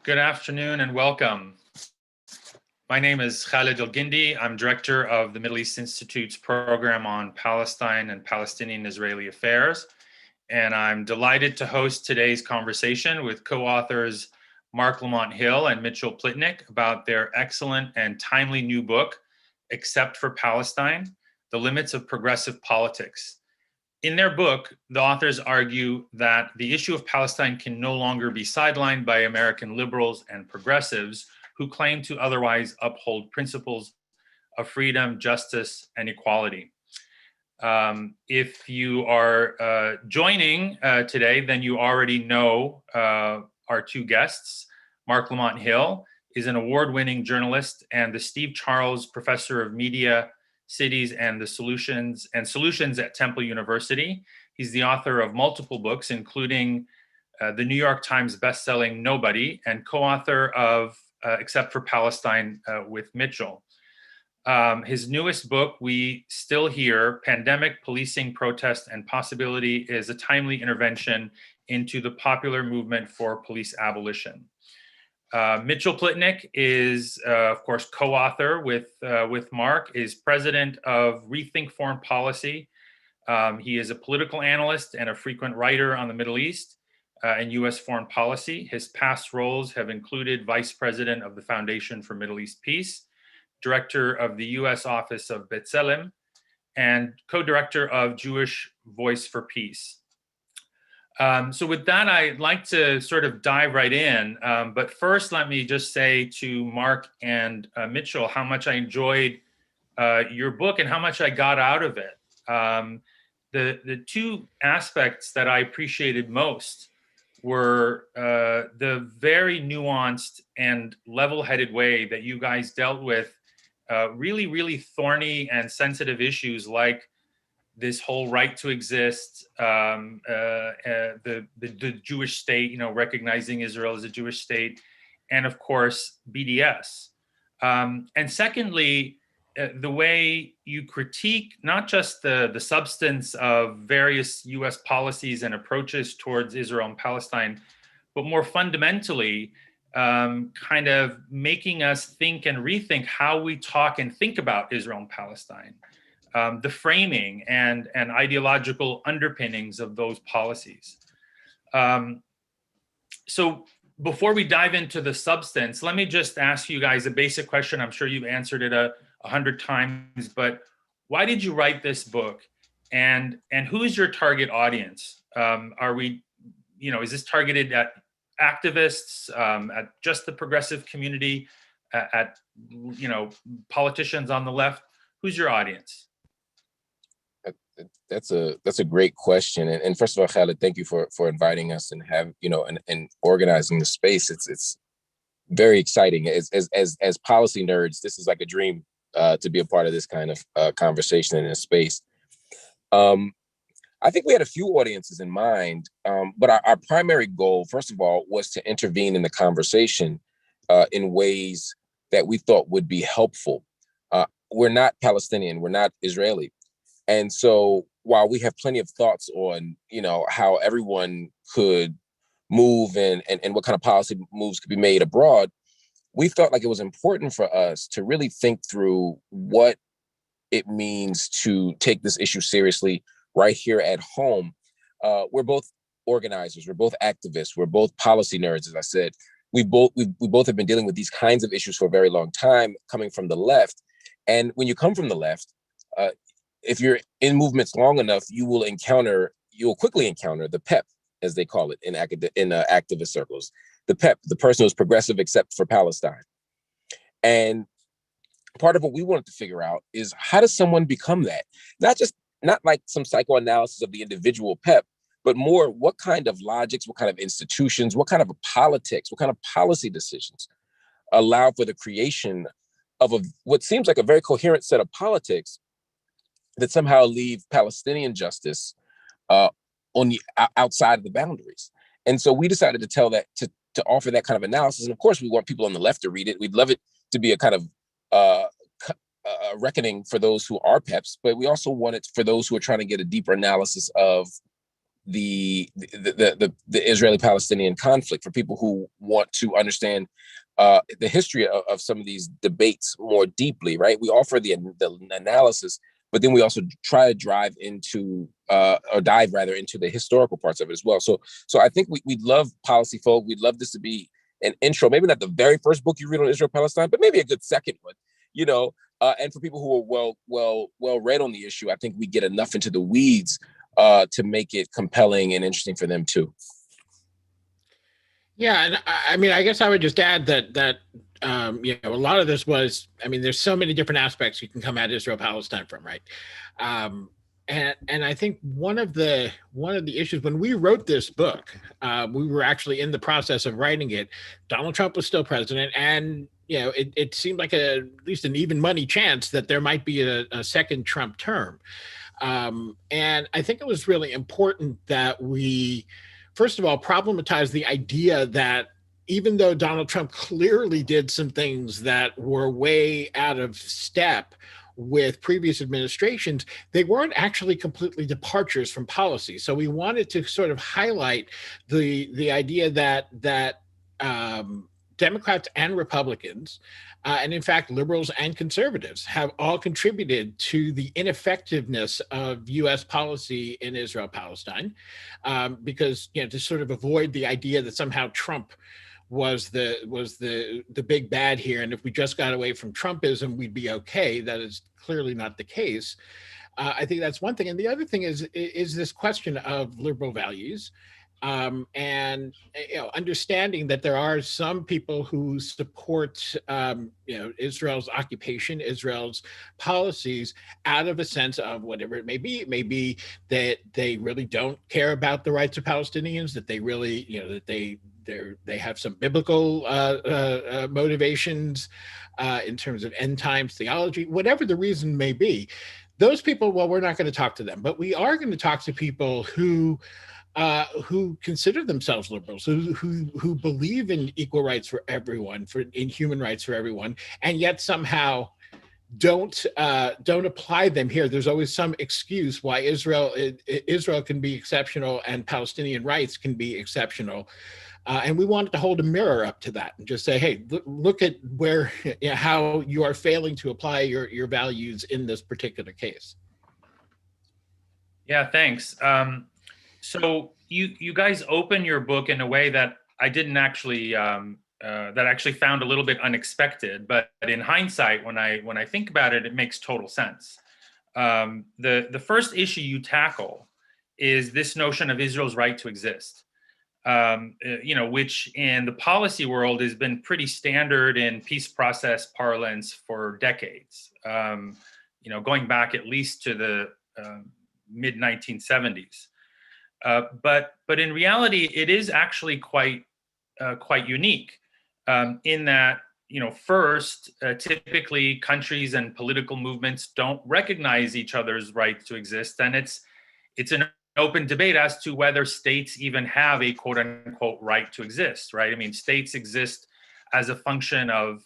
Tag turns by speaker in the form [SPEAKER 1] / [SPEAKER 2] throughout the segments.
[SPEAKER 1] Good afternoon and welcome. My name is Khalid El-Gindi. I'm director of the Middle East Institute's program on Palestine and Palestinian-Israeli affairs. And I'm delighted to host today's conversation with co-authors Marc Lamont Hill and Mitchell Plitnick about their excellent and timely new book, Except for Palestine: The Limits of Progressive Politics. In their book, the authors argue that the issue of Palestine can no longer be sidelined by American liberals and progressives who claim to otherwise uphold principles of freedom, justice, and equality. If you are joining today, then you already know our two guests. Marc Lamont Hill is an award-winning journalist and the Steve Charles Professor of Media, Cities, and the Solutions at Temple University. He's the author of multiple books, including the New York Times bestselling Nobody, and co-author of Except for Palestine with Mitchell. His newest book, We Still Here: Pandemic, Policing, Protest, and Possibility, is a timely intervention into the popular movement for police abolition. Mitchell Plitnick is, of course, co-author with Marc, is president of Rethink Foreign Policy. He is a political analyst and a frequent writer on the Middle East and U.S. foreign policy. His past roles have included vice president of the Foundation for Middle East Peace, director of the U.S. Office of B'Tselem, and co-director of Jewish Voice for Peace. So with that, I'd like to sort of dive right in. But first, let me just say to Marc and Mitchell how much I enjoyed your book and how much I got out of it. The two aspects that I appreciated most were the very nuanced and level-headed way that you guys dealt with really, really thorny and sensitive issues like this whole right to exist, the Jewish state, recognizing Israel as a Jewish state, and of course, BDS. And secondly, the way you critique not just the substance of various US policies and approaches towards Israel and Palestine, but more fundamentally, kind of making us think and rethink how we talk and think about Israel and Palestine. The framing and ideological underpinnings of those policies. So before we dive into the substance, let me just ask you guys a basic question. I'm sure you've answered it 100 times, but why did you write this book? And who is your target audience? Is this targeted at activists, at just the progressive community, at politicians on the left? Who's your audience?
[SPEAKER 2] That's a great question, and first of all, Khalid, thank you for inviting us and and organizing the space. It's very exciting. As policy nerds, this is like a dream to be a part of this kind of conversation in a space. I think we had a few audiences in mind, but our primary goal, first of all, was to intervene in the conversation in ways that we thought would be helpful. We're not Palestinian, we're not Israeli. And so while we have plenty of thoughts on, how everyone could move and what kind of policy moves could be made abroad, we felt like it was important for us to really think through what it means to take this issue seriously right here at home. We're both organizers, we're both activists, we're both policy nerds, as I said. We both have been dealing with these kinds of issues for a very long time, coming from the left. And when you come from the left, if you're in movements long enough, you will quickly encounter the PEP, as they call it in activist circles. The PEP, the person who's progressive except for Palestine. And part of what we wanted to figure out is, how does someone become that? Not like some psychoanalysis of the individual PEP, but more what kind of logics, what kind of institutions, what kind of politics, what kind of policy decisions allow for the creation of what seems like a very coherent set of politics that somehow leave Palestinian justice on the outside of the boundaries. And so we decided to to offer that kind of analysis. And of course, we want people on the left to read it. We'd love it to be a kind of reckoning for those who are PEPs, but we also want it for those who are trying to get a deeper analysis of the Israeli-Palestinian conflict, for people who want to understand the history of some of these debates more deeply, right? We offer the analysis, but then we also try to drive into or dive rather into the historical parts of it as well. So I think we'd love policy folk. We'd love this to be an intro, maybe not the very first book you read on Israel Palestine, but maybe a good second one, you know. And for people who are well read on the issue, I think we get enough into the weeds to make it compelling and interesting for them too.
[SPEAKER 3] Yeah, and I mean, I guess I would just add that you know, a lot of this was, I mean, there's so many different aspects you can come at Israel Palestine from, right? And I think one of the issues when we wrote this book, we were actually in the process of writing it. Donald Trump was still president, and you know, it seemed like at least an even money chance that there might be a second Trump term. And I think it was really important that we, first of all, problematize the idea that even though Donald Trump clearly did some things that were way out of step with previous administrations, they weren't actually completely departures from policy. So we wanted to sort of highlight the idea that Democrats and Republicans, and in fact, liberals and conservatives have all contributed to the ineffectiveness of U.S. policy in Israel-Palestine, because, you know, to sort of avoid the idea that somehow Trump was the big bad here, and if we just got away from Trumpism, we'd be okay. That is clearly not the case. I think that's one thing, and the other thing is this question of liberal values. And you know, understanding that there are some people who support you know, Israel's occupation, Israel's policies, out of a sense of whatever it may be. It may be that they really don't care about the rights of Palestinians, that they really, you know, that they have some biblical motivations in terms of end times theology, whatever the reason may be. Those people, well, we're not going to talk to them, but we are going to talk to people who consider themselves liberals, who believe in equal rights for everyone, in human rights for everyone, and yet somehow don't apply them here. There's always some excuse why Israel can be exceptional and Palestinian rights can be exceptional. And we wanted to hold a mirror up to that and just say, hey, look at where, you know, how you are failing to apply your values in this particular case.
[SPEAKER 1] Yeah, thanks. So you guys open your book in a way that I didn't actually that actually found a little bit unexpected, but in hindsight, when I think about it, it makes total sense. The first issue you tackle is this notion of Israel's right to exist, you know, which in the policy world has been pretty standard in peace process parlance for decades. You know, going back at least to the mid 1970s. But in reality, it is actually quite unique in that, you know, first, typically countries and political movements don't recognize each other's right to exist, and it's an open debate as to whether states even have a quote unquote right to exist. Right? I mean, states exist as a function of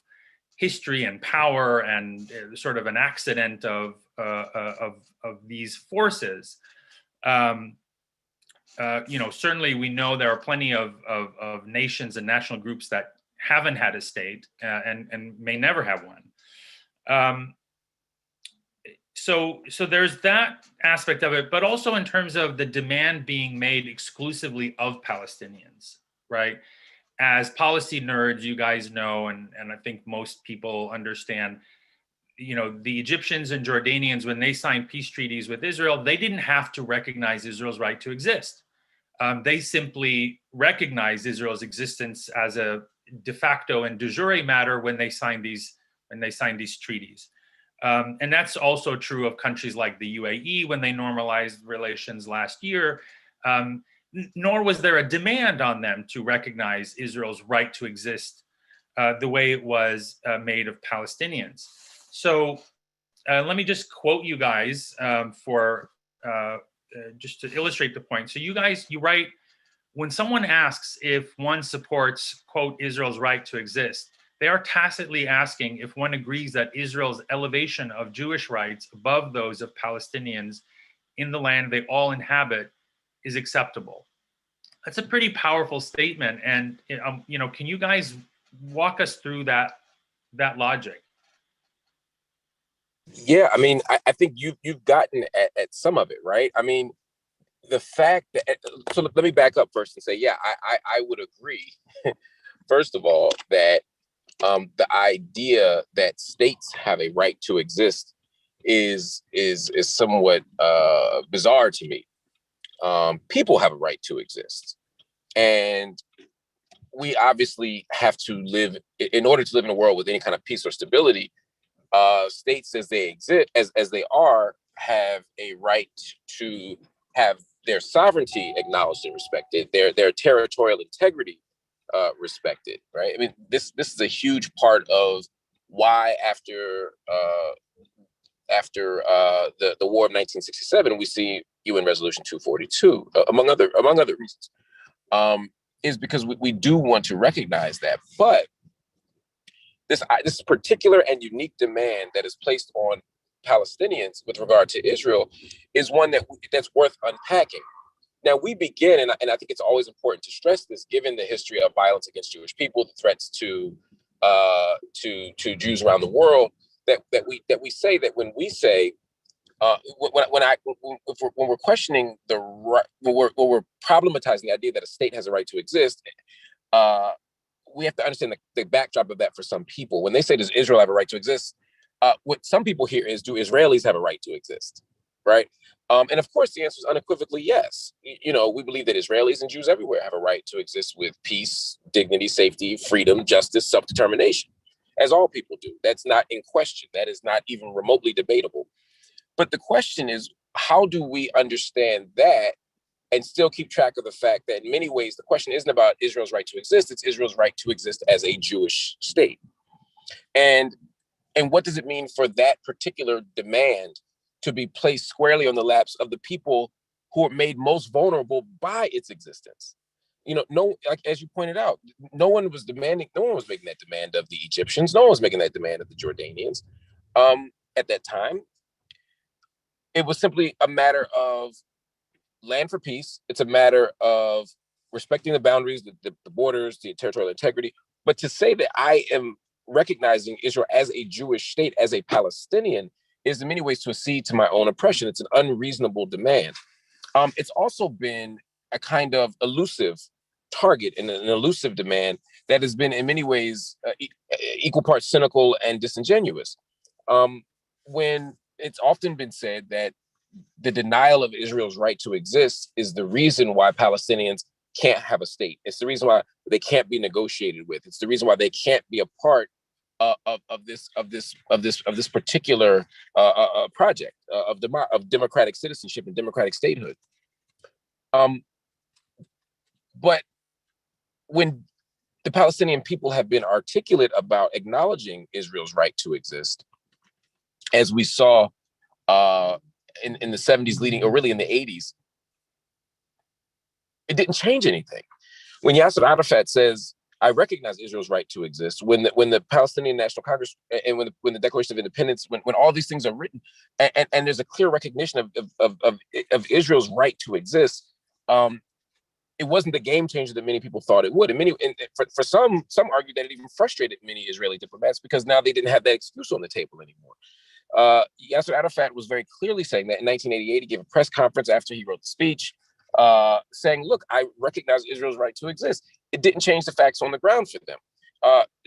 [SPEAKER 1] history and power and sort of an accident of these forces. You know, certainly we know there are plenty of nations and national groups that haven't had a state and may never have one. So there's that aspect of it, but also in terms of the demand being made exclusively of Palestinians, right? As policy nerds, you guys know, and I think most people understand, you know, the Egyptians and Jordanians, when they signed peace treaties with Israel, they didn't have to recognize Israel's right to exist. They simply recognized Israel's existence as a de facto and de jure matter when they signed these treaties. And that's also true of countries like the UAE when they normalized relations last year. Nor was there a demand on them to recognize Israel's right to exist the way it was made of Palestinians. So let me just quote you guys for just to illustrate the point. So you write, when someone asks if one supports, quote, Israel's right to exist, they are tacitly asking if one agrees that Israel's elevation of Jewish rights above those of Palestinians in the land they all inhabit is acceptable. That's a pretty powerful statement. And, can you guys walk us through that logic?
[SPEAKER 2] Yeah, I mean, I think you've gotten at some of it, right? I mean, the fact that, so let me back up first and say, yeah, I would agree, first of all, that the idea that states have a right to exist is somewhat bizarre to me. People have a right to exist, and we obviously have to live, in order to live in a world with any kind of peace or stability. States as they exist, as they are, have a right to have their sovereignty acknowledged and respected, their territorial integrity respected, right? I mean, this is a huge part of why after the War of 1967, we see UN Resolution 242, among other reasons, is because we do want to recognize that. But this particular and unique demand that is placed on Palestinians with regard to Israel is one that's worth unpacking. Now, we begin, and I think it's always important to stress this, given the history of violence against Jewish people, the threats to Jews around the world, that we say that when we say when we're questioning the right, when we're problematizing the idea that a state has a right to exist, we have to understand the backdrop of that for some people. When they say, does Israel have a right to exist? What some people hear is, do Israelis have a right to exist? Right? And of course, the answer is unequivocally yes. We believe that Israelis and Jews everywhere have a right to exist with peace, dignity, safety, freedom, justice, self-determination, as all people do. That's not in question. That is not even remotely debatable. But the question is, how do we understand that and still keep track of the fact that in many ways, the question isn't about Israel's right to exist, it's Israel's right to exist as a Jewish state. And what does it mean for that particular demand to be placed squarely on the laps of the people who are made most vulnerable by its existence? Like, as you pointed out, no one was making that demand of the Egyptians, no one was making that demand of the Jordanians. At that time, it was simply a matter of land for peace. It's a matter of respecting the boundaries, the borders, the territorial integrity. But to say that I am recognizing Israel as a Jewish state, as a Palestinian, is in many ways to accede to my own oppression. It's an unreasonable demand. It's also been a kind of elusive target and an elusive demand that has been in many ways equal parts cynical and disingenuous. When it's often been said that the denial of Israel's right to exist is the reason why Palestinians can't have a state. It's the reason why they can't be negotiated with. It's the reason why they can't be a part of this particular project of democratic citizenship and democratic statehood. But when the Palestinian people have been articulate about acknowledging Israel's right to exist, as we saw in the 70s leading, or really in the 80s, it didn't change anything. When Yasser Arafat says, I recognize Israel's right to exist, when the Palestinian National Congress and when the Declaration of Independence, when all these things are written, and there's a clear recognition of Israel's right to exist, it wasn't the game changer that many people thought it would. And for some argue that it even frustrated many Israeli diplomats because now they didn't have that excuse on the table anymore. Yasser Arafat was very clearly saying that in 1988, he gave a press conference after he wrote the speech, saying, look, I recognize Israel's right to exist. It didn't change the facts on the ground for them.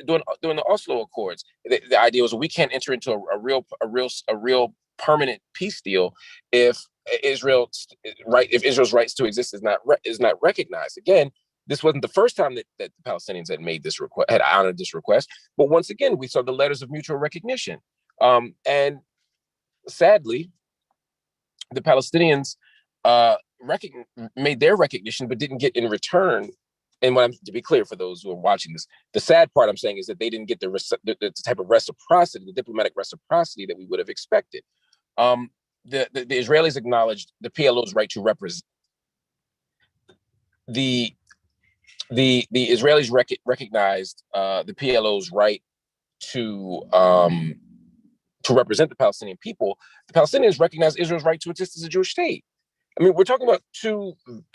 [SPEAKER 2] During the Oslo Accords, the idea was we can't enter into a real permanent peace deal if Israel's rights to exist is not recognized. Again, this wasn't the first time that the Palestinians had made this request, had honored this request. But once again, we saw the letters of mutual recognition. And sadly, the Palestinians made their recognition, but didn't get in return. And to be clear for those who are watching this, the sad part I'm saying is that they didn't get the type of reciprocity, the diplomatic reciprocity that we would have expected. The Israelis acknowledged the PLO's right to represent. The Israelis recognized the PLO's right to represent the Palestinian people. The Palestinians recognize Israel's right to exist as a Jewish state. I mean, we're talking about two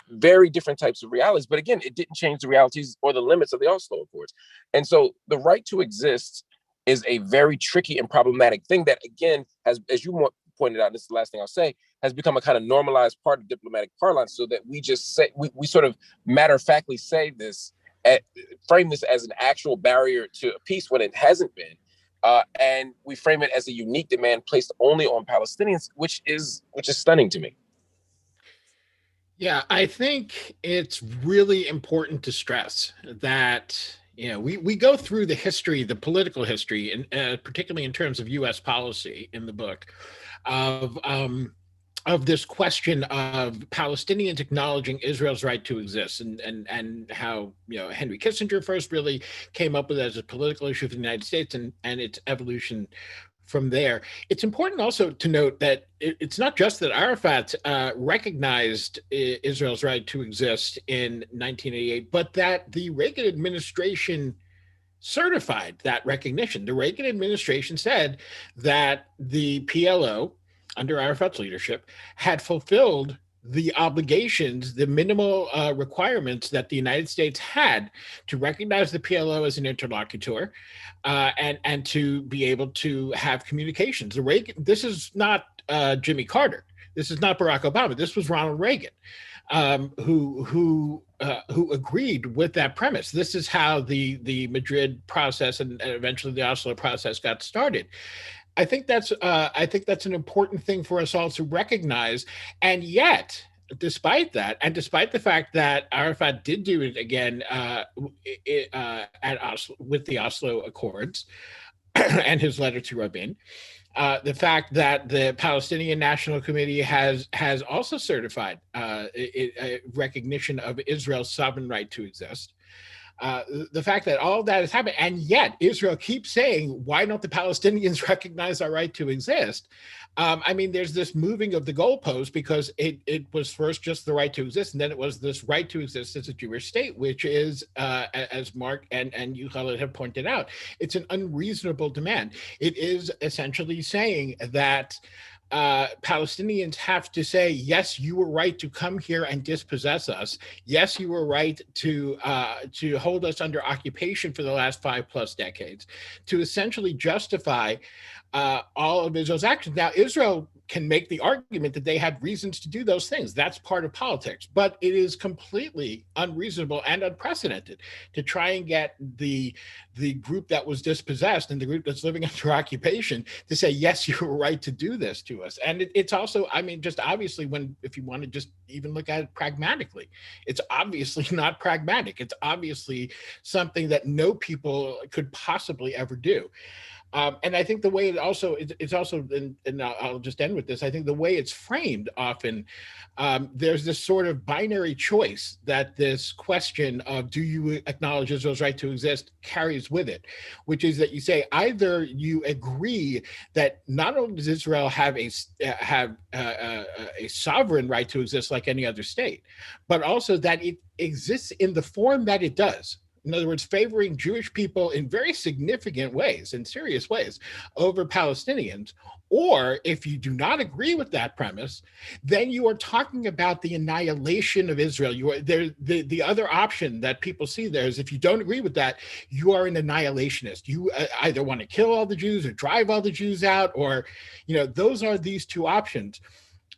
[SPEAKER 2] very different types of realities, but again, it didn't change the realities or the limits of the Oslo Accords. And so the right to exist is a very tricky and problematic thing that, again, has, as you pointed out, this is the last thing I'll say, has become a kind of normalized part of diplomatic parlance, so that we just say, we sort of matter-of-factly say this, frame this as an actual barrier to peace when it hasn't been. And we frame it as a unique demand placed only on Palestinians, which is stunning to me.
[SPEAKER 3] Yeah, I think it's really important to stress that, you know, we go through the history, the political history, and particularly in terms of U.S. policy in the book, of this question of Palestinians acknowledging Israel's right to exist, and how, you know, Henry Kissinger first really came up with it as a political issue for the United States, and its evolution from there. It's important also to note that it's not just that Arafat recognized Israel's right to exist in 1988, but that the Reagan administration certified that recognition. The Reagan administration said that the PLO, under Arafat's leadership, had fulfilled the obligations, the minimal requirements that the United States had to recognize the PLO as an interlocutor, and to be able to have communications. This is not Jimmy Carter. This is not Barack Obama. This was Ronald Reagan, who agreed with that premise. This is how the Madrid process and eventually the Oslo process got started. I think that's an important thing for us all to recognize. And yet, despite that, and despite the fact that Arafat did do it again at Oslo, with the Oslo Accords and his letter to Rabin, the fact that the Palestinian National Committee has also certified a recognition of Israel's sovereign right to exist. The fact that all of that has happened, and yet Israel keeps saying, why don't the Palestinians recognize our right to exist? I mean, there's this moving of the goalposts, because it was first just the right to exist, and then it was this right to exist as a Jewish state, which is, as Marc and you, Khaled, have pointed out, it's an unreasonable demand. It is essentially saying that Palestinians have to say, yes, you were right to come here and dispossess us. Yes, you were right to hold us under occupation for the last 5+ decades, to essentially justify all of Israel's actions. Now, Israel can make the argument that they had reasons to do those things. That's part of politics, but it is completely unreasonable and unprecedented to try and get the group that was dispossessed and the group that's living under occupation to say, yes, you were right to do this to us. And it's also, I mean, just obviously, if you want to just even look at it pragmatically, it's obviously not pragmatic. It's obviously something that no people could possibly ever do. And I think the way it's also, and I'll just end with this, I think the way it's framed often, there's this sort of binary choice that this question of, do you acknowledge Israel's right to exist, carries with it, which is that you say, either you agree that not only does Israel have a sovereign right to exist like any other state, but also that it exists in the form that it does. In other words, favoring Jewish people in very significant ways, in serious ways, over Palestinians. Or if you do not agree with that premise, then you are talking about the annihilation of Israel. The other option that people see there is, if you don't agree with that, you are an annihilationist. You either want to kill all the Jews or drive all the Jews out, or, those are these two options.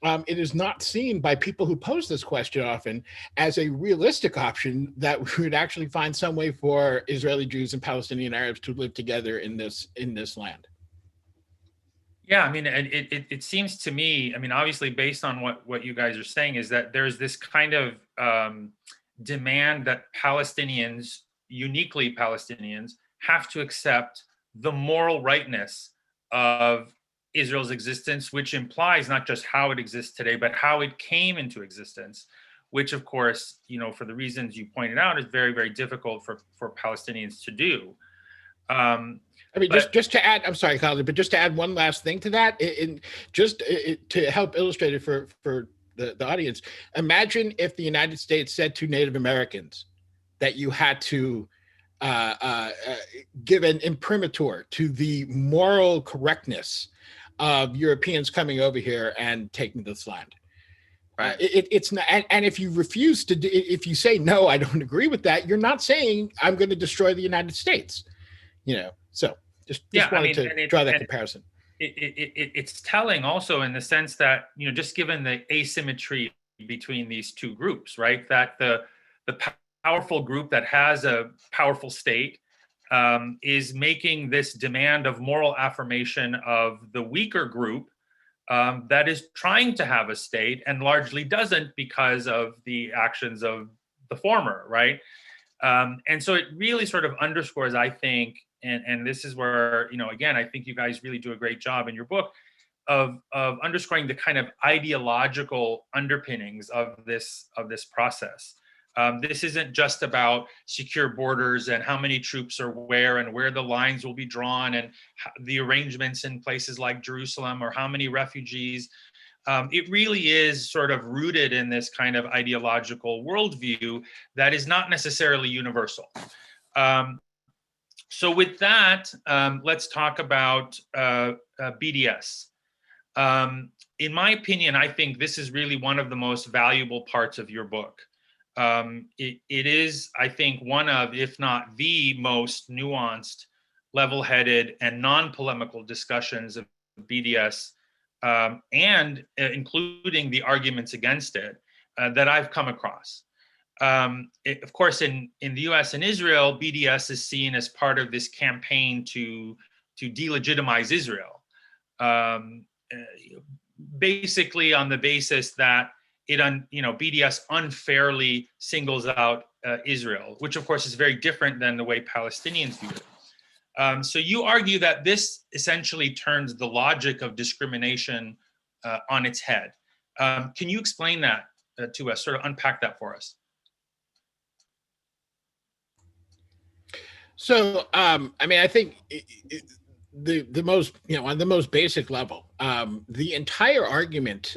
[SPEAKER 3] It is not seen by people who pose this question often as a realistic option that we would actually find some way for Israeli Jews and Palestinian Arabs to live together in this land.
[SPEAKER 1] Yeah, I mean, it seems to me, I mean, obviously, based on what you guys are saying, is that there's this kind of demand that Palestinians, uniquely Palestinians, have to accept the moral rightness of Israel's existence, which implies not just how it exists today, but how it came into existence, which, of course, for the reasons you pointed out, is very, very difficult for Palestinians to do.
[SPEAKER 3] Just to add, I'm sorry, Khaled, but just to add one last thing to that, to help illustrate it for the audience, imagine if the United States said to Native Americans that you had to give an imprimatur to the moral correctness of Europeans coming over here and taking this land.
[SPEAKER 1] Right.
[SPEAKER 3] It's not, and if you refuse to, if you say no, I don't agree with that, you're not saying I'm going to destroy the United States. So just wanted to draw that comparison.
[SPEAKER 1] It's telling also in the sense that, just given the asymmetry between these two groups, right? That the powerful group that has a powerful state is making this demand of moral affirmation of the weaker group that is trying to have a state and largely doesn't because of the actions of the former, right? And so it really sort of underscores, I think, and this is where, again, I think you guys really do a great job in your book of underscoring the kind of ideological underpinnings of this process. This isn't just about secure borders and how many troops are where and where the lines will be drawn and the arrangements in places like Jerusalem or how many refugees. It really is sort of rooted in this kind of ideological worldview that is not necessarily universal. So with that, let's talk about BDS. In my opinion, I think this is really one of the most valuable parts of your book. It is, I think, one of, if not the most nuanced, level-headed, and non-polemical discussions of BDS, and including the arguments against it that I've come across. Of course, in the US and Israel, BDS is seen as part of this campaign to delegitimize Israel, basically on the basis that BDS unfairly singles out Israel, which of course is very different than the way Palestinians view it. So you argue that this essentially turns the logic of discrimination on its head. Can you explain that to us, sort of unpack that for us?
[SPEAKER 3] So, I think the most, on the most basic level, the entire argument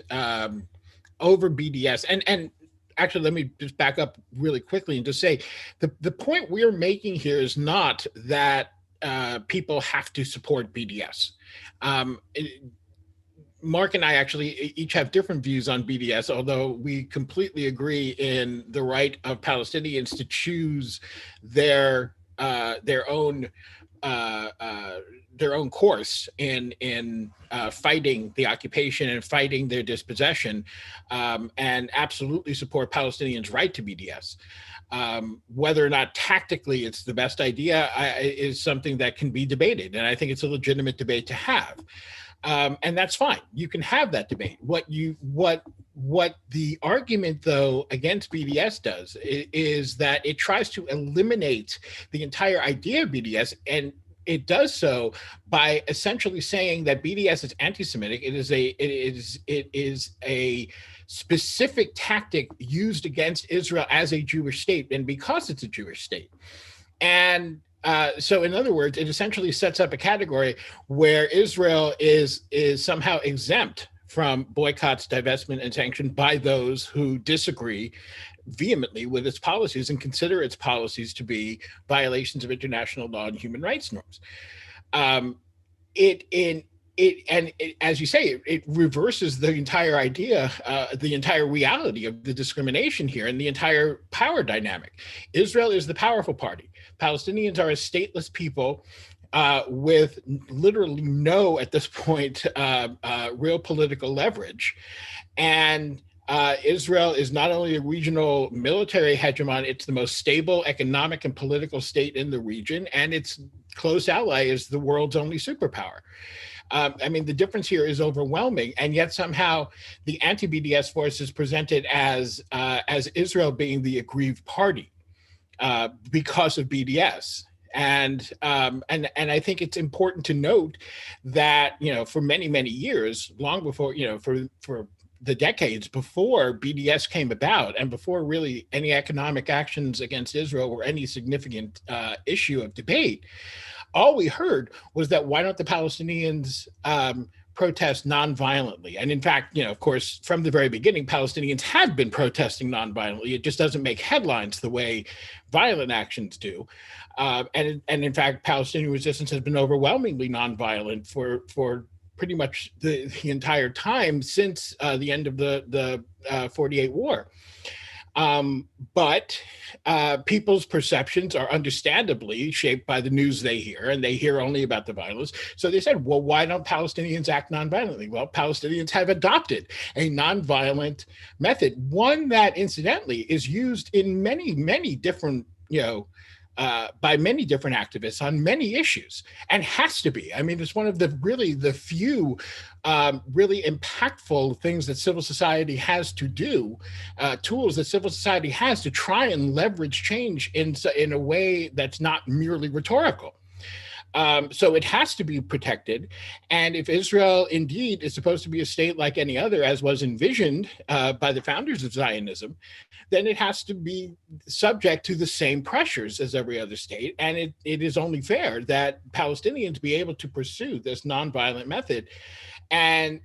[SPEAKER 3] over BDS, and actually, let me just back up really quickly and just say the point we're making here is not that people have to support BDS. Marc and I actually each have different views on BDS, although we completely agree in the right of Palestinians to choose their own course in fighting the occupation and fighting their dispossession, and absolutely support Palestinians' right to BDS. Whether or not tactically it's the best idea is something that can be debated, and I think it's a legitimate debate to have. And that's fine. You can have that debate. What the argument, though, against BDS does is that it tries to eliminate the entire idea of BDS, and it does so by essentially saying that BDS is anti-Semitic. It is a specific tactic used against Israel as a Jewish state, and because it's a Jewish state. And so in other words, it essentially sets up a category where Israel is somehow exempt from boycotts, divestment, and sanction by those who disagree vehemently with its policies and consider its policies to be violations of international law and human rights norms. As you say, it reverses the entire idea, the entire reality of the discrimination here and the entire power dynamic. Israel is the powerful party. Palestinians are a stateless people with literally no, at this point, real political leverage. And Israel is not only a regional military hegemon, it's the most stable economic and political state in the region, and its close ally is the world's only superpower. The difference here is overwhelming, and yet somehow the anti-BDS force is presented as Israel being the aggrieved party because of BDS. And I think it's important to note that, for many, many years, long before, for the decades before BDS came about and before really any economic actions against Israel were any significant issue of debate, all we heard was that why don't the Palestinians protest nonviolently? And in fact, of course, from the very beginning, Palestinians have been protesting nonviolently. It just doesn't make headlines the way violent actions do. And in fact, Palestinian resistance has been overwhelmingly nonviolent for pretty much the entire time since the end of the 48 war. But people's perceptions are understandably shaped by the news they hear, and they hear only about the violence. So they said, well, why don't Palestinians act nonviolently? Well, Palestinians have adopted a nonviolent method, one that incidentally is used in many, many different, by many different activists on many issues, and has to be. I mean, it's one of the few really impactful things that civil society has to do, tools that civil society has to try and leverage change in a way that's not merely rhetorical. So it has to be protected. And if Israel indeed is supposed to be a state like any other, as was envisioned by the founders of Zionism, then it has to be subject to the same pressures as every other state. And it is only fair that Palestinians be able to pursue this nonviolent method. And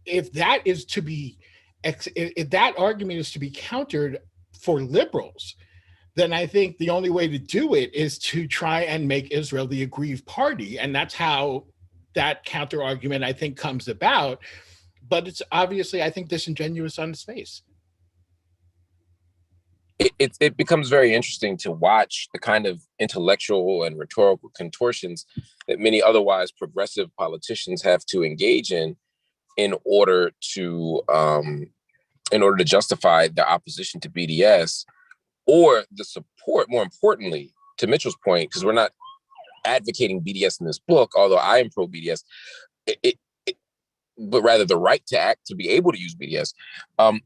[SPEAKER 3] if that argument is to be countered for liberals, then I think the only way to do it is to try and make Israel the aggrieved party. And that's how that counter argument, I think, comes about. But it's obviously, I think, disingenuous on its face.
[SPEAKER 2] It becomes very interesting to watch the kind of intellectual and rhetorical contortions that many otherwise progressive politicians have to engage in order to justify their opposition to BDS, or the support, more importantly, to Mitchell's point, because we're not advocating BDS in this book, although I am pro BDS, but rather the right to act, to be able to use BDS.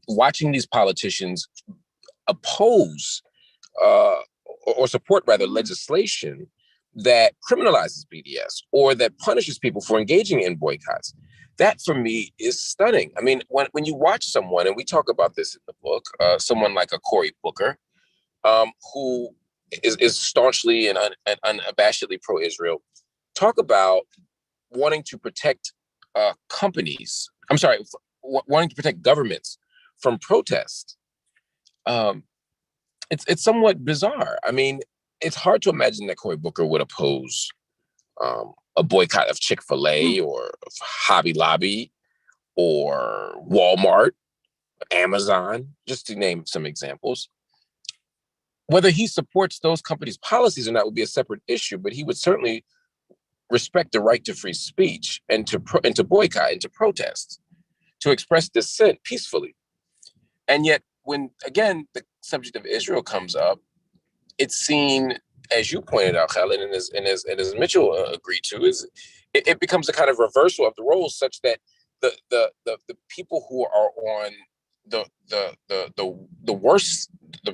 [SPEAKER 2] Watching these politicians oppose or support rather legislation that criminalizes BDS or that punishes people for engaging in boycotts. That for me is stunning. I mean, when you watch someone, and we talk about this in the book, someone like a Cory Booker, who is staunchly and unabashedly pro-Israel, talk about wanting to protect wanting to protect governments from protest. It's somewhat bizarre. I mean, it's hard to imagine that Cory Booker would oppose a boycott of Chick-fil-A or of Hobby Lobby or Walmart, Amazon, just to name some examples. Whether he supports those companies' policies or not would be a separate issue, but he would certainly respect the right to free speech and to boycott and to protest, to express dissent peacefully. And yet, when, again, the subject of Israel comes up, it's seen, as you pointed out, Khaled, and as Mitchell agreed to, it becomes a kind of reversal of the roles, such that the people who are on the worst,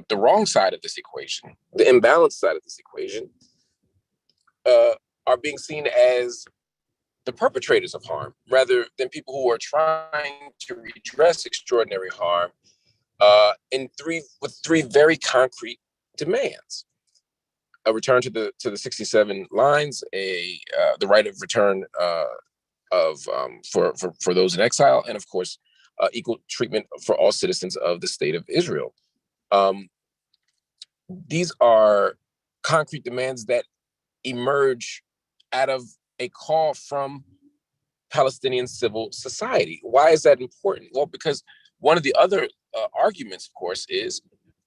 [SPEAKER 2] the wrong side of this equation, the imbalanced side of this equation, are being seen as the perpetrators of harm, rather than people who are trying to redress extraordinary harm with three very concrete demands: a return to the 67 lines, the right of return for those in exile, and of course, equal treatment for all citizens of the state of Israel. These are concrete demands that emerge out of a call from Palestinian civil society. Why is that important? Well, because one of the other arguments, of course, is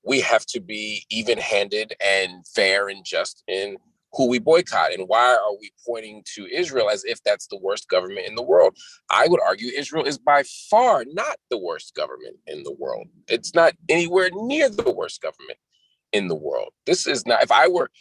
[SPEAKER 2] we have to be even-handed and fair and just in who we boycott. And why are we pointing to Israel as if that's the worst government in the world? I would argue Israel is by far not the worst government in the world. It's not anywhere near the worst government in the world. This is not, if I were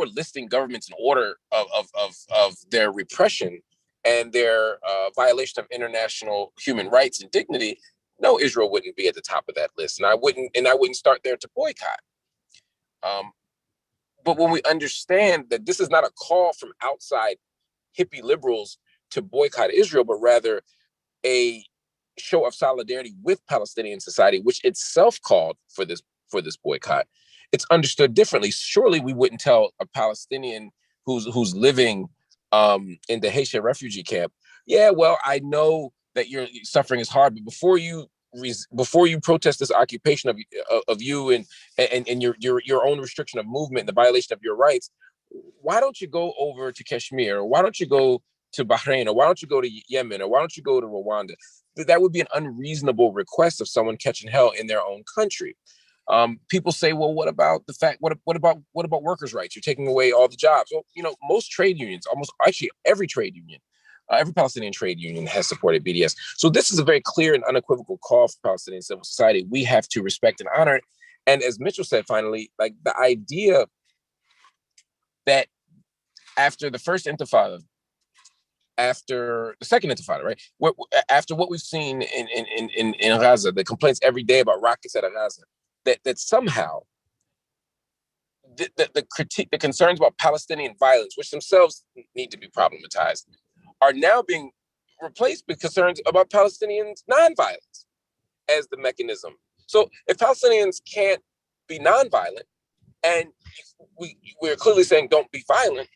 [SPEAKER 2] listing governments in order of their repression and their violation of international human rights and dignity, no, Israel wouldn't be at the top of that list. And I wouldn't start there to boycott. But when we understand that this is not a call from outside hippie liberals to boycott Israel, but rather a show of solidarity with Palestinian society, which itself called for this boycott, it's understood differently. Surely we wouldn't tell a Palestinian who's living in the Haitian refugee camp, yeah, well, I know that your suffering is hard, but before you protest this occupation of you and your own restriction of movement and the violation of your rights, why don't you go over to Kashmir? Or why don't you go to Bahrain, or why don't you go to Yemen, or why don't you go to Rwanda? That would be an unreasonable request of someone catching hell in their own country. People say, well, what about the fact, what about workers' rights? You're taking away all the jobs. Well, you know, most trade unions, almost actually every trade union, every Palestinian trade union has supported BDS. So this is a very clear and unequivocal call for Palestinian civil society. We have to respect and honor it. And as Mitchell said, finally, like the idea that after the first intifada, after the second intifada, right? After what we've seen in Gaza, the complaints every day about rockets at Gaza, that somehow the critique, the concerns about Palestinian violence, which themselves need to be problematized, are now being replaced with concerns about Palestinians' nonviolence as the mechanism. So if Palestinians can't be nonviolent, and we're clearly saying don't be violent,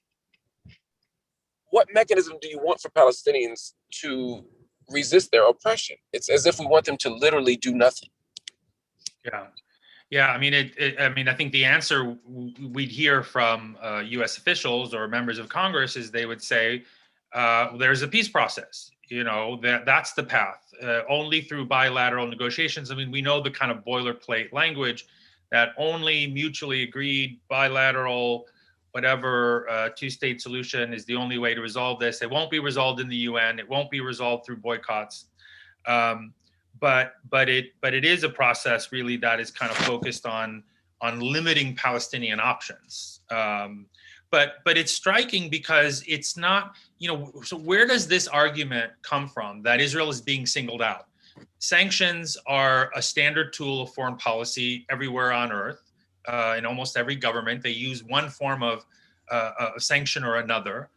[SPEAKER 2] what mechanism do you want for Palestinians to resist their oppression? It's as if we want them to literally do nothing.
[SPEAKER 1] Yeah. I mean, I think the answer we'd hear from U.S. officials or members of Congress is they would say, there's a peace process. You know, that's the path. Only through bilateral negotiations. I mean, we know the kind of boilerplate language that only mutually agreed bilateral, whatever two-state solution is the only way to resolve this. It won't be resolved in the UN. It won't be resolved through boycotts. But it is a process really that is kind of focused on limiting Palestinian options. But it's striking because it's not, you know, so where does this argument come from that Israel is being singled out? Sanctions are a standard tool of foreign policy everywhere on earth. In almost every government, they use one form of a sanction or another.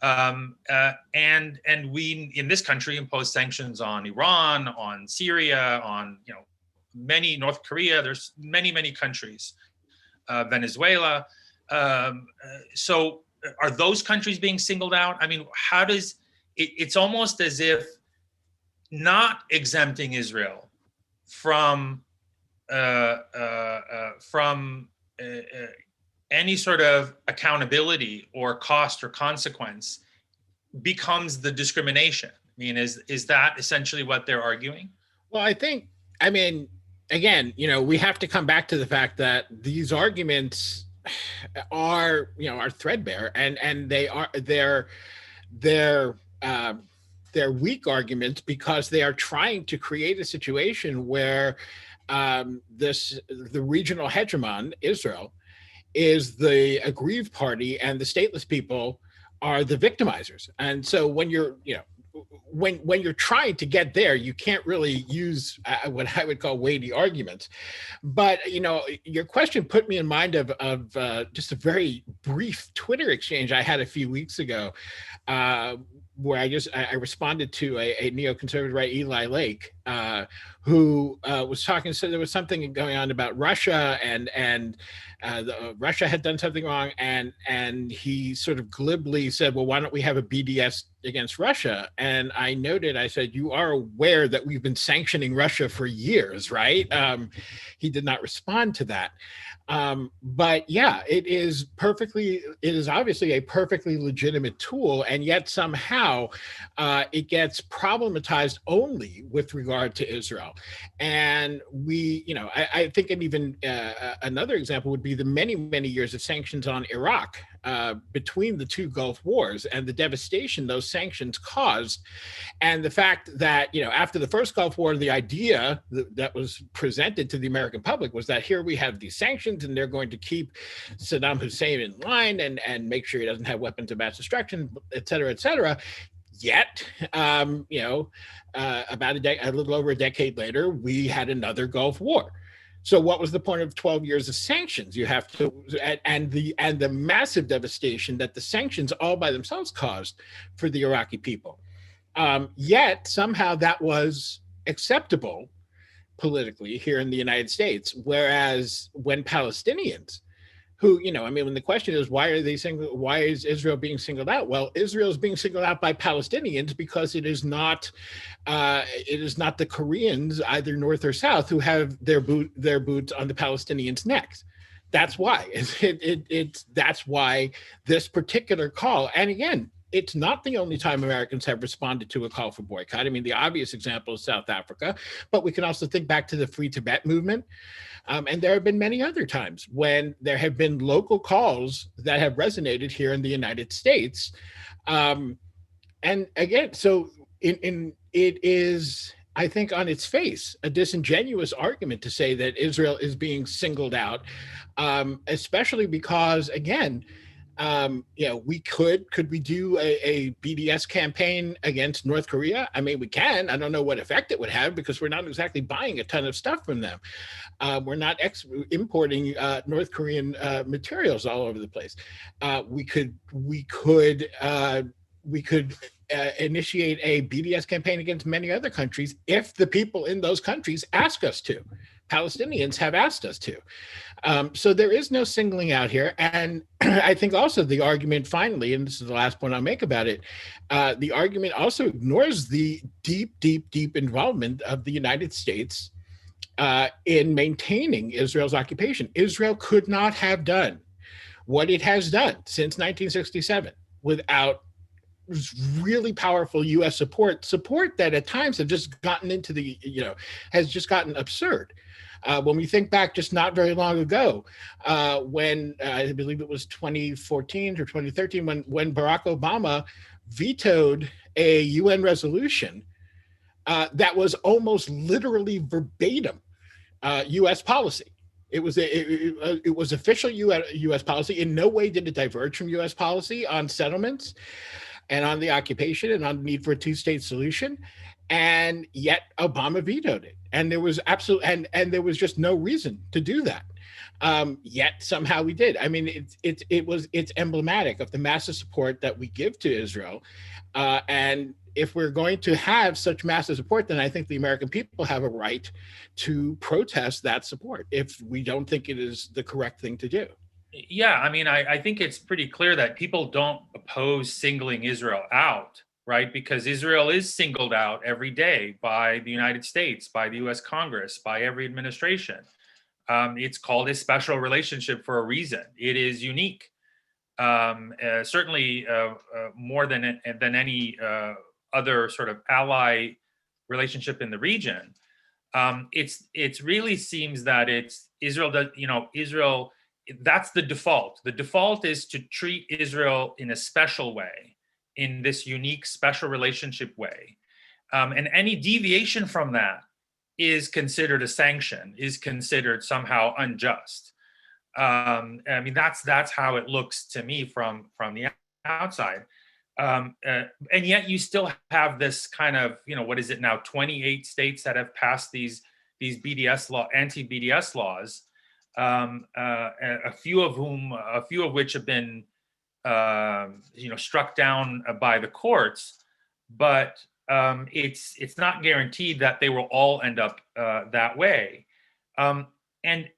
[SPEAKER 1] And we in this country impose sanctions on Iran, on Syria, on many, North Korea. There's many countries, Venezuela. So are those countries being singled out? I mean, how does it's almost as if not exempting Israel from any sort of accountability or cost or consequence becomes the discrimination. I mean, is that essentially what they're arguing?
[SPEAKER 3] Well, I mean, again, we have to come back to the fact that these arguments are threadbare, and they're weak arguments because they are trying to create a situation where the regional hegemon, Israel, is the aggrieved party, and the stateless people are the victimizers. And so when you're trying to get there, you can't really use what I would call weighty arguments. But your question put me in mind of just a very brief Twitter exchange I had a few weeks ago, where I responded to a neoconservative, right, Eli Lake, who was talking. So there was something going on about Russia, and Russia had done something wrong, and he sort of glibly said, "Well, why don't we have a BDS against Russia?" And I said, "You are aware that we've been sanctioning Russia for years, right?" He did not respond to that. But yeah, it is obviously a perfectly legitimate tool, and yet somehow it gets problematized only with regard to Israel. And I think another example would be the many years of sanctions on Iraq between the two Gulf Wars, and the devastation those sanctions caused. And the fact that, after the first Gulf War, the idea that was presented to the American public was that here we have these sanctions, and they're going to keep Saddam Hussein in line and make sure he doesn't have weapons of mass destruction, et cetera, et cetera. Yet, about a little over a decade later, we had another Gulf War. So what was the point of 12 years of sanctions? You have to, and the massive devastation that the sanctions all by themselves caused for the Iraqi people. Yet somehow that was acceptable politically here in the United States. Whereas when Palestinians, who, when the question is, why is Israel being singled out? Well, Israel is being singled out by Palestinians because it is not the Koreans, either north or south, who have their boots on the Palestinians' necks. That's why. That's why this particular call. And again, it's not the only time Americans have responded to a call for boycott. I mean, the obvious example is South Africa, but we can also think back to the Free Tibet movement. And there have been many other times when there have been local calls that have resonated here in the United States. And again, so it is, I think, on its face, a disingenuous argument to say that Israel is being singled out, especially because, again, we could we do a BDS campaign against North Korea? I mean, we can. I don't know what effect it would have because we're not exactly buying a ton of stuff from them. We're not importing North Korean materials all over the place. We could initiate a BDS campaign against many other countries if the people in those countries ask us to. Palestinians have asked us to. So there is no singling out here. And I think also the argument finally, and this is the last point I'll make about it, the argument also ignores the deep involvement of the United States in maintaining Israel's occupation. Israel could not have done what it has done since 1967 without really powerful U.S. support that at times have just gotten into the, has just gotten absurd. When we think back just not very long ago, when I believe it was 2014 or 2013, when Barack Obama vetoed a UN resolution that was almost literally verbatim U.S. policy. It was official U.S. policy. In no way did it diverge from U.S. policy on settlements and on the occupation and on the need for a two-state solution. And yet Obama vetoed it. And there was and there was just no reason to do that. Yet somehow we did. I mean, it's emblematic of the massive support that we give to Israel. And if we're going to have such massive support, then I think the American people have a right to protest that support if we don't think it is the correct thing to do.
[SPEAKER 1] Yeah, I mean, I think it's pretty clear that people don't oppose singling Israel out, right? Because Israel is singled out every day by the United States, by the US Congress, by every administration. It's called a special relationship for a reason. It is unique, certainly more than any other sort of ally relationship in the region. It really seems that it's Israel that, Israel, that's the default. The default is to treat Israel in a special way, in this unique special relationship way. And any deviation from that is considered a sanction, is considered somehow unjust. I mean, that's how it looks to me from the outside. And yet you still have this kind of, what is it now, 28 states that have passed these BDS law, anti-BDS laws, a few of which have been, struck down by the courts, but it's not guaranteed that they will all end up that way. And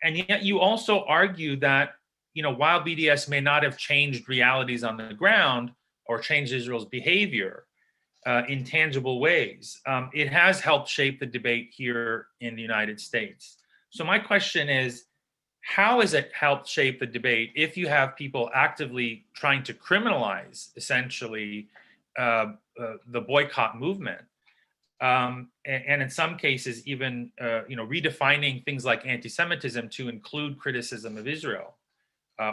[SPEAKER 1] yet you also argue that, while BDS may not have changed realities on the ground or changed Israel's behavior in tangible ways, it has helped shape the debate here in the United States. So my question is, how has it helped shape the debate if you have people actively trying to criminalize, essentially, the boycott movement, and in some cases even redefining things like anti-Semitism to include criticism of Israel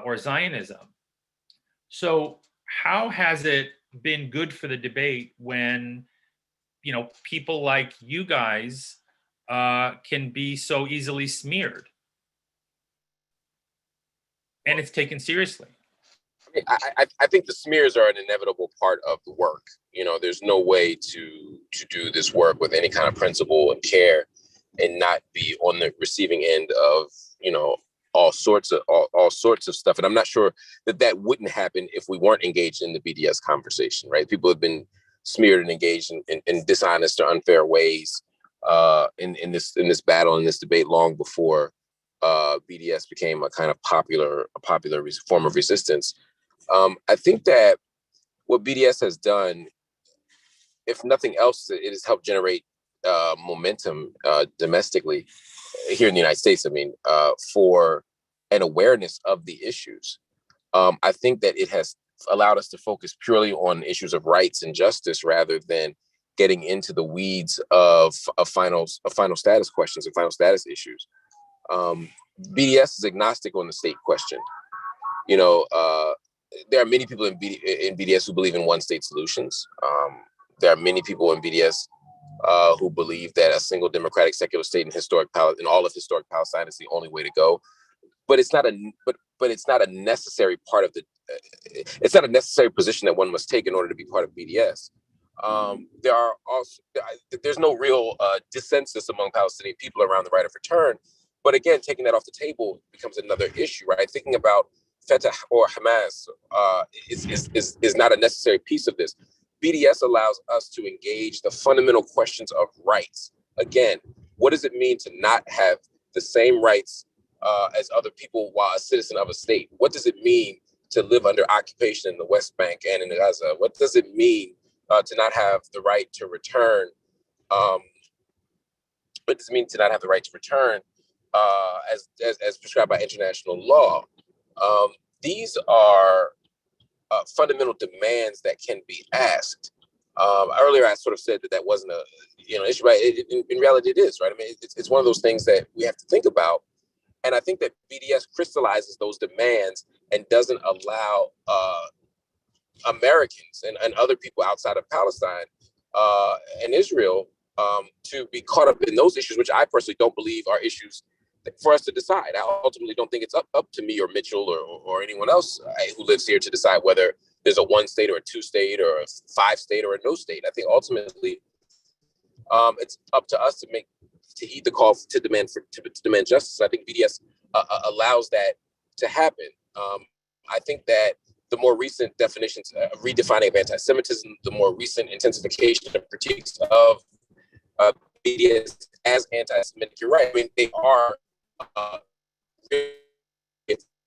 [SPEAKER 1] or Zionism? So how has it been good for the debate when people like you guys can be so easily smeared and it's taken seriously?
[SPEAKER 2] I think the smears are an inevitable part of the work. There's no way to do this work with any kind of principle and care and not be on the receiving end of, all sorts of stuff. And I'm not sure that wouldn't happen if we weren't engaged in the BDS conversation, right? People have been smeared and engaged in dishonest or unfair ways in this battle, in this debate, long before BDS became a kind of popular form of resistance. I think that what BDS has done, if nothing else, it has helped generate momentum domestically here in the United States. I mean, for an awareness of the issues. I think that it has allowed us to focus purely on issues of rights and justice rather than getting into the weeds of final status questions and final status issues. BDS is agnostic on the state question. You know, there are many people in BDS who believe in one state solutions. There are many people in BDS who believe that a single democratic secular state in all of historic Palestine is the only way to go. But it's not a necessary part of the. It's not a necessary position that one must take in order to be part of BDS. There's no real dissensus among Palestinian people around the right of return. But again, taking that off the table becomes another issue, right? Thinking about Fatah or Hamas is not a necessary piece of this. BDS allows us to engage the fundamental questions of rights. Again, what does it mean to not have the same rights as other people while a citizen of a state? What does it mean to live under occupation in the West Bank and in Gaza? What does it mean to not have the right to return? What does it mean to not have the right to return as prescribed by international law? These are fundamental demands that can be asked. Earlier, I sort of said that wasn't a issue, right? In reality, it is, right? I mean, it's one of those things that we have to think about. And I think that BDS crystallizes those demands and doesn't allow Americans and other people outside of Palestine and Israel to be caught up in those issues, which I personally don't believe are issues for us to decide. I ultimately don't think it's up to me or Mitchell or anyone else who lives here to decide whether there's a 1 state or a 2 state or a 5 state or a no state. I think ultimately it's up to us to heed the call to demand justice. I think BDS allows that to happen. I think that the more recent definitions, redefining of anti-Semitism, the more recent intensification of critiques of BDS as anti-Semitic, you're right. I mean, they are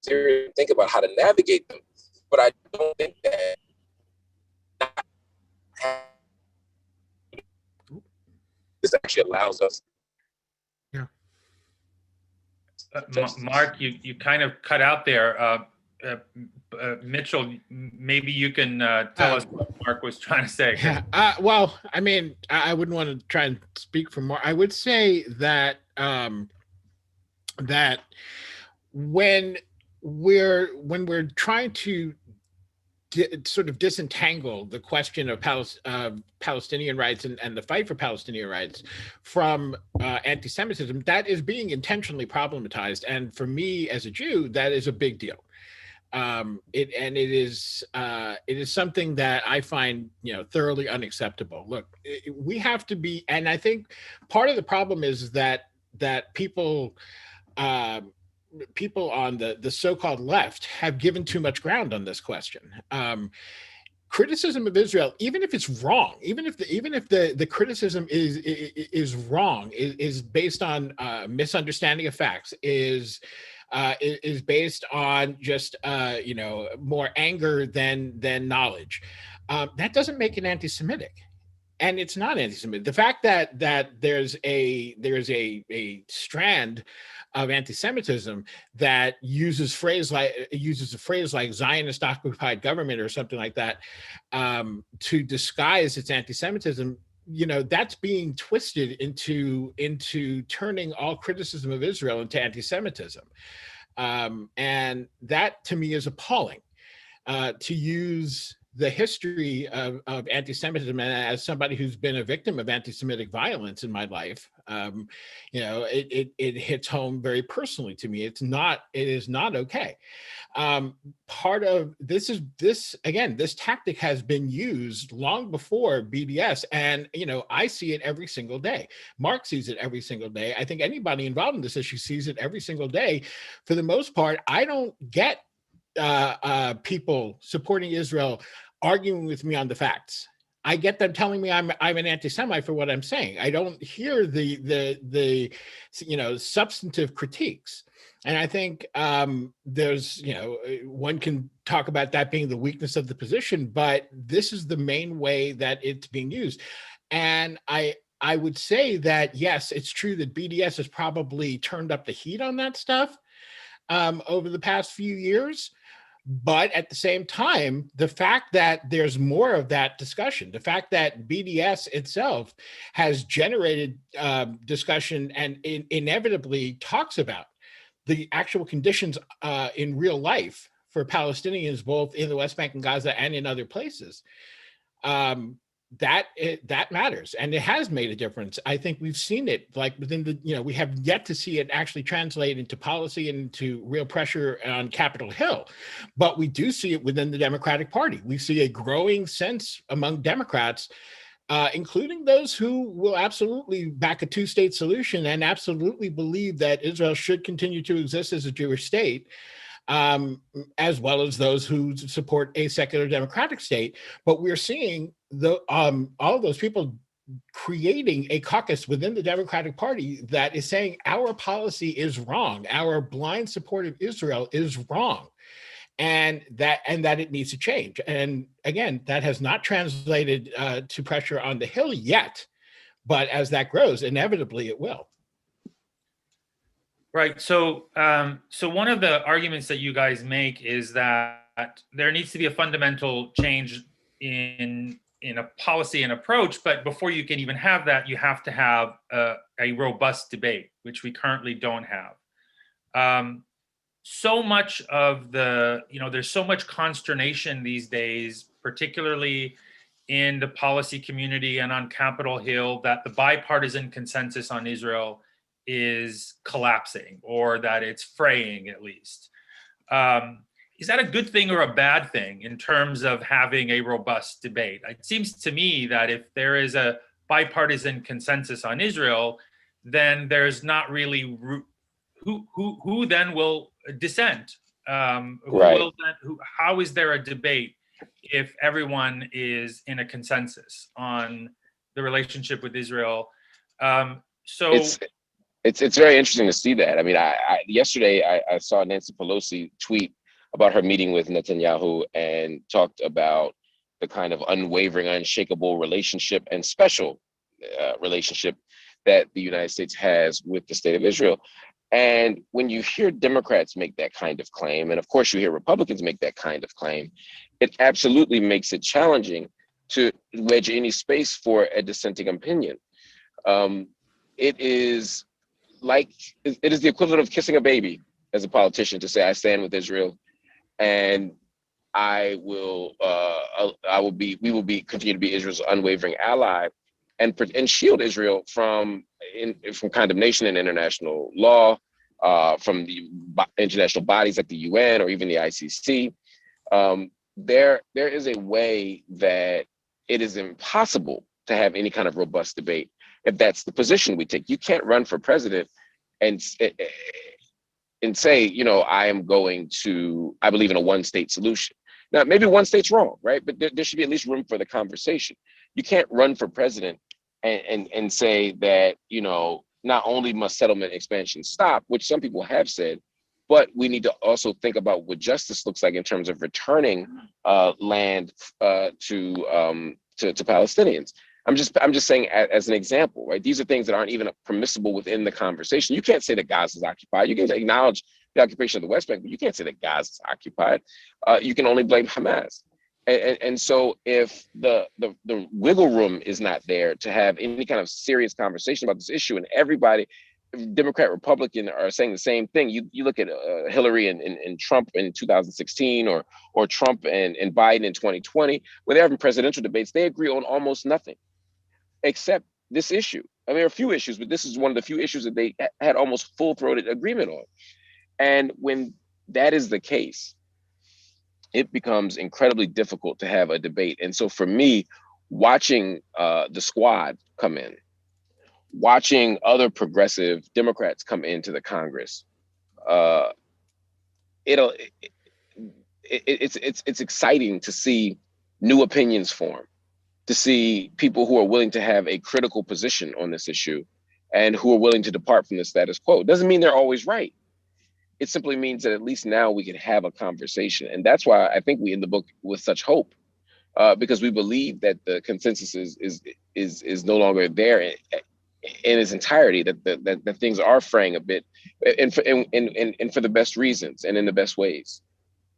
[SPEAKER 2] think about how to navigate them, but I don't think that this actually allows us.
[SPEAKER 3] Yeah.
[SPEAKER 1] Mark, you kind of cut out there. Mitchell, maybe you can tell us what Mark was trying to say.
[SPEAKER 3] Well, I mean, I wouldn't want to try and speak for Mark. I would say that that when we're trying to sort of disentangle the question of Palestinian rights and the fight for Palestinian rights from anti-Semitism, that is being intentionally problematized. And for me as a Jew, that is a big deal. It is something that I find, thoroughly unacceptable. Look, we have to be, and I think part of the problem is that people on the so-called left have given too much ground on this question. Criticism of Israel, even if it's wrong, even if the criticism is wrong, is based on misunderstanding of facts, is based on just more anger than knowledge. That doesn't make it anti-Semitic. And it's not anti-Semitic. The fact that there's a strand of anti-Semitism that uses a phrase like Zionist occupied government or something like that to disguise its anti-Semitism, that's being twisted into turning all criticism of Israel into anti-Semitism, and that to me is appalling. To use the history of anti-Semitism, and as somebody who's been a victim of anti-Semitic violence in my life, it hits home very personally to me. It is not okay. Part of this tactic has been used long before BDS, and I see it every single day. Marc sees it every single day. I think anybody involved in this issue sees it every single day. For the most part, I don't get people supporting Israel arguing with me on the facts. I get them telling me I'm an anti-Semite for what I'm saying. I don't hear the substantive critiques. And I think there's one can talk about that being the weakness of the position, but this is the main way that it's being used. And I would say that yes, it's true that BDS has probably turned up the heat on that stuff over the past few years. But at the same time, the fact that there's more of that discussion, the fact that BDS itself has generated discussion and inevitably talks about the actual conditions in real life for Palestinians, both in the West Bank and Gaza and in other places, that matters, and it has made a difference. I think we've seen it, like within the, we have yet to see it actually translate into policy and into real pressure on Capitol Hill, but we do see it within the Democratic Party. We see a growing sense among Democrats, including those who will absolutely back a two-state solution and absolutely believe that Israel should continue to exist as a Jewish state, as well as those who support a secular democratic state. But we're seeing all of those people creating a caucus within the Democratic Party that is saying our policy is wrong, our blind support of Israel is wrong, and that it needs to change. And again, that has not translated to pressure on the Hill yet, but as that grows, inevitably it will.
[SPEAKER 1] Right. So, so one of the arguments that you guys make is that there needs to be a fundamental change in a policy and approach, but before you can even have that, you have to have a robust debate, which we currently don't have. So much of the, there's so much consternation these days, particularly in the policy community and on Capitol Hill, that the bipartisan consensus on Israel is collapsing, or that it's fraying at least. Is that a good thing or a bad thing in terms of having a robust debate? It seems to me that if there is a bipartisan consensus on Israel, then there's not really who then will dissent.
[SPEAKER 2] Right.
[SPEAKER 1] How is there a debate if everyone is in a consensus on the relationship with Israel?
[SPEAKER 2] It's very interesting to see that. I mean, yesterday I saw Nancy Pelosi tweet about her meeting with Netanyahu and talked about the kind of unwavering, unshakable relationship and special relationship that the United States has with the state of Israel. And when you hear Democrats make that kind of claim, and of course you hear Republicans make that kind of claim, it absolutely makes it challenging to wedge any space for a dissenting opinion. It is the equivalent of kissing a baby as a politician to say, I stand with Israel, and we will continue to be Israel's unwavering ally, and shield Israel from condemnation in international law, from the international bodies like the UN or even the ICC. There is a way that it is impossible to have any kind of robust debate if that's the position we take. You can't run for president and say, I believe in a one-state solution. Now, maybe one state's wrong, right? But there should be at least room for the conversation. You can't run for president and say that, not only must settlement expansion stop, which some people have said, but we need to also think about what justice looks like in terms of returning land to Palestinians. I'm just saying as an example, right? These are things that aren't even permissible within the conversation. You can't say that Gaza is occupied. You can acknowledge the occupation of the West Bank, but you can't say that Gaza is occupied. You can only blame Hamas. And so if the wiggle room is not there to have any kind of serious conversation about this issue, and everybody, Democrat, Republican, are saying the same thing. You look at Hillary and Trump in 2016, or Trump and Biden in 2020, when they're having presidential debates, they agree on almost nothing except this issue. I mean, there are a few issues, but this is one of the few issues that they had almost full-throated agreement on. And when that is the case, it becomes incredibly difficult to have a debate. And so for me, watching the squad come in, watching other progressive Democrats come into the Congress, it's exciting to see new opinions form, to see people who are willing to have a critical position on this issue and who are willing to depart from the status quo. It doesn't mean they're always right. It simply means that at least now we can have a conversation. And that's why I think we end the book with such hope, because we believe that the consensus is no longer there in its entirety, that things are fraying a bit, and for the best reasons and in the best ways.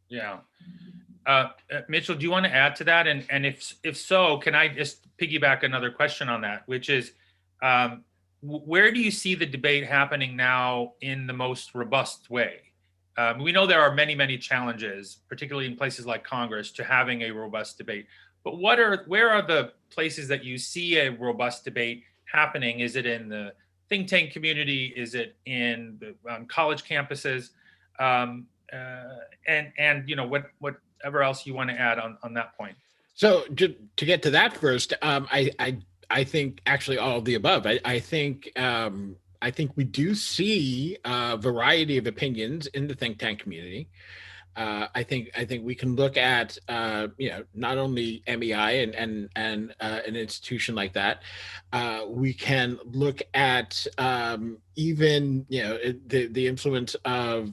[SPEAKER 1] Yeah. Mitchell, do you want to add to that? And if so, can I just piggyback another question on that, which is, where do you see the debate happening now in the most robust way? We know there are many, many challenges, particularly in places like Congress, to having a robust debate. But where are the places that you see a robust debate happening? Is it in the think tank community? Is it in the college campuses? And whatever else you want to add on that point.
[SPEAKER 3] So to get to that first, I think actually all of the above. I think we do see a variety of opinions in the think tank community. I think we can look at not only MEI and an institution like that. We can look at even the influence of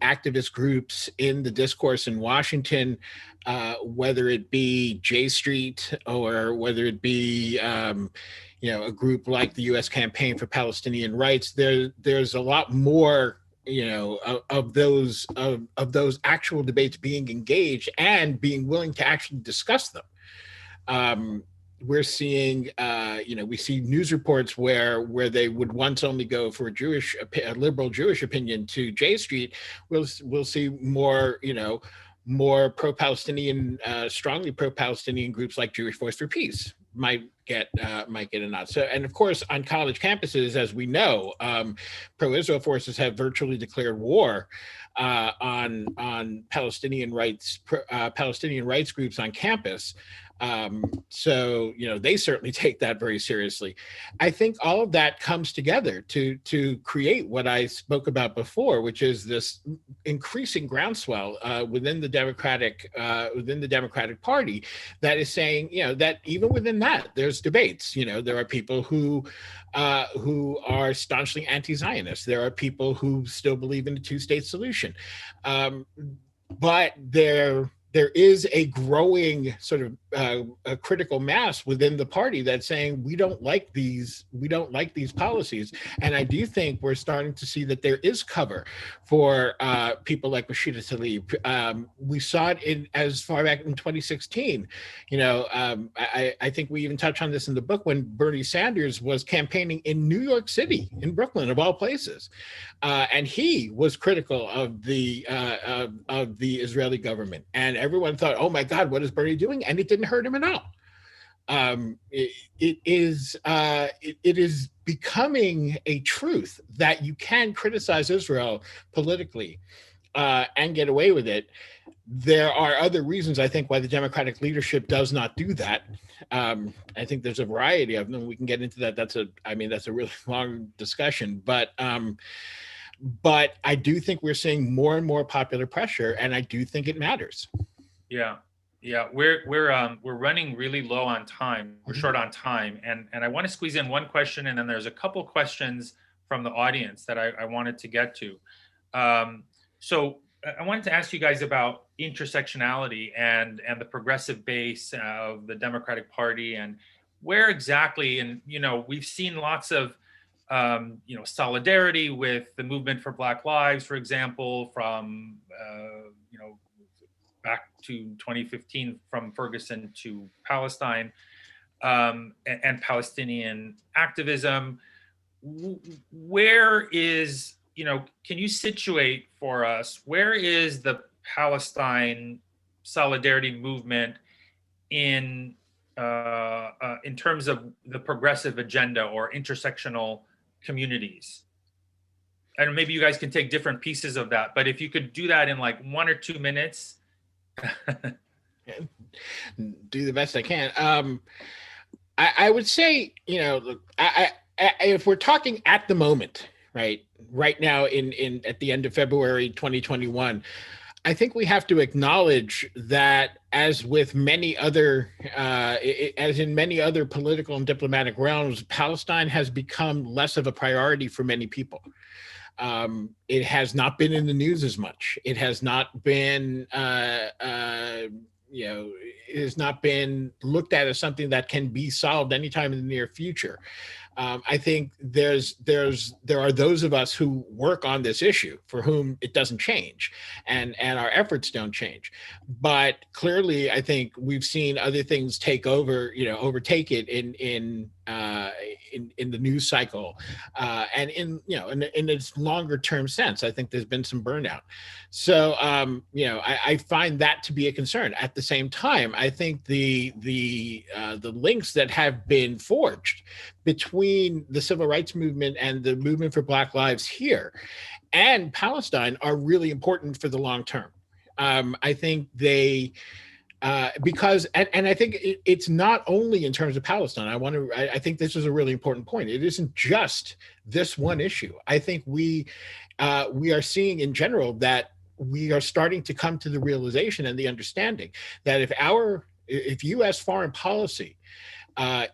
[SPEAKER 3] activist groups in the discourse in Washington, whether it be J Street or whether it be a group like the U.S. Campaign for Palestinian Rights. There's a lot more of those actual debates being engaged and being willing to actually discuss them. We're seeing, we see news reports where they would once only go for a liberal Jewish opinion to J Street. We'll see more, more pro-Palestinian, strongly pro-Palestinian groups like Jewish Voice for Peace might get a nod. So, and of course, on college campuses, as we know, pro-Israel forces have virtually declared war on Palestinian rights groups on campus. So they certainly take that very seriously. I think all of that comes together to create what I spoke about before, which is this increasing groundswell within the Democratic Party that is saying, that even within that there's debates. There are people who are staunchly anti-Zionist. There are people who still believe in a two-state solution, but there is a growing sort of a critical mass within the party that's saying we don't like these policies. And I do think we're starting to see that there is cover for people like Rashida Tlaib. We saw it as far back in 2016. I think we even touched on this in the book when Bernie Sanders was campaigning in New York City, in Brooklyn, of all places, and he was critical of the Israeli government. And everyone thought, oh my God, what is Bernie doing? And it didn't hurt him at all. It is becoming a truth that you can criticize Israel politically and get away with it. There are other reasons, I think, why the Democratic leadership does not do that. I think there's a variety of them. We can get into that. That's a really long discussion, but I do think we're seeing more and more popular pressure, and I do think it matters.
[SPEAKER 1] Yeah. We're running really low on time. We're short on time, and I want to squeeze in one question, and then there's a couple questions from the audience that I wanted to get to. So I wanted to ask you guys about intersectionality and the progressive base of the Democratic Party, and where exactly. And we've seen lots of solidarity with the movement for Black Lives, for example, from back to 2015, from Ferguson to Palestine, and Palestinian activism. Where is, can you situate for us, where is the Palestine solidarity movement in terms of the progressive agenda or intersectional communities? And maybe you guys can take different pieces of that, but if you could do that in like 1 or 2 minutes.
[SPEAKER 3] Do the best I can. I would say, if we're talking at the moment, right now in at the end of February 2021, I think we have to acknowledge that, as with many other, as in many other political and diplomatic realms, Palestine has become less of a priority for many people. It has not been in the news as much. It has not been, it has not been looked at as something that can be solved anytime in the near future. I think there are those of us who work on this issue for whom it doesn't change, and our efforts don't change. But clearly, I think we've seen other things overtake it in the news cycle, and in its longer term sense. I think there's been some burnout. So I find that to be a concern. At the same time, I think the links that have been forged between the civil rights movement and the movement for Black lives here and Palestine are really important for the long term. I think they because I think it's not only in terms of Palestine. I think this is a really important point. It isn't just this one issue. I think we are seeing in general that we are starting to come to the realization and the understanding that if U.S. foreign policy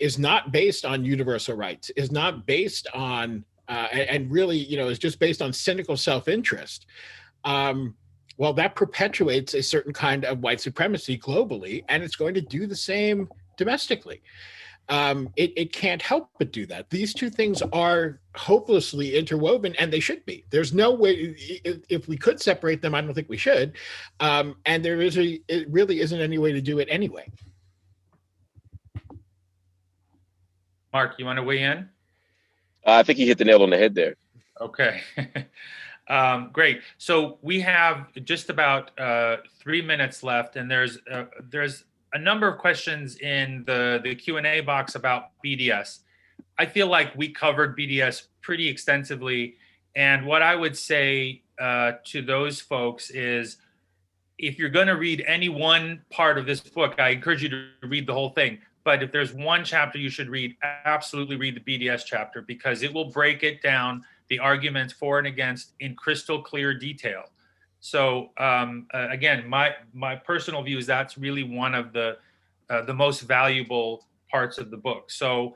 [SPEAKER 3] is not based on universal rights, is not based on and really is just based on cynical self-interest, well, that perpetuates a certain kind of white supremacy globally, and it's going to do the same domestically. It can't help but do that. These two things are hopelessly interwoven, and they should be. There's no way, if we could separate them, I don't think we should. And it really isn't any way to do it anyway.
[SPEAKER 1] Marc, you want to weigh in?
[SPEAKER 2] I think you hit the nail on the head there.
[SPEAKER 1] Okay. Great. So we have just about 3 minutes left, and there's a number of questions in the Q&A box about BDS. I feel like we covered BDS pretty extensively, and what I would say to those folks is, if you're going to read any one part of this book, I encourage you to read the whole thing. But if there's one chapter you should read, absolutely read the BDS chapter, because it will break it down, the arguments for and against, in crystal clear detail. So again, my personal view is that's really one of the most valuable parts of the book. So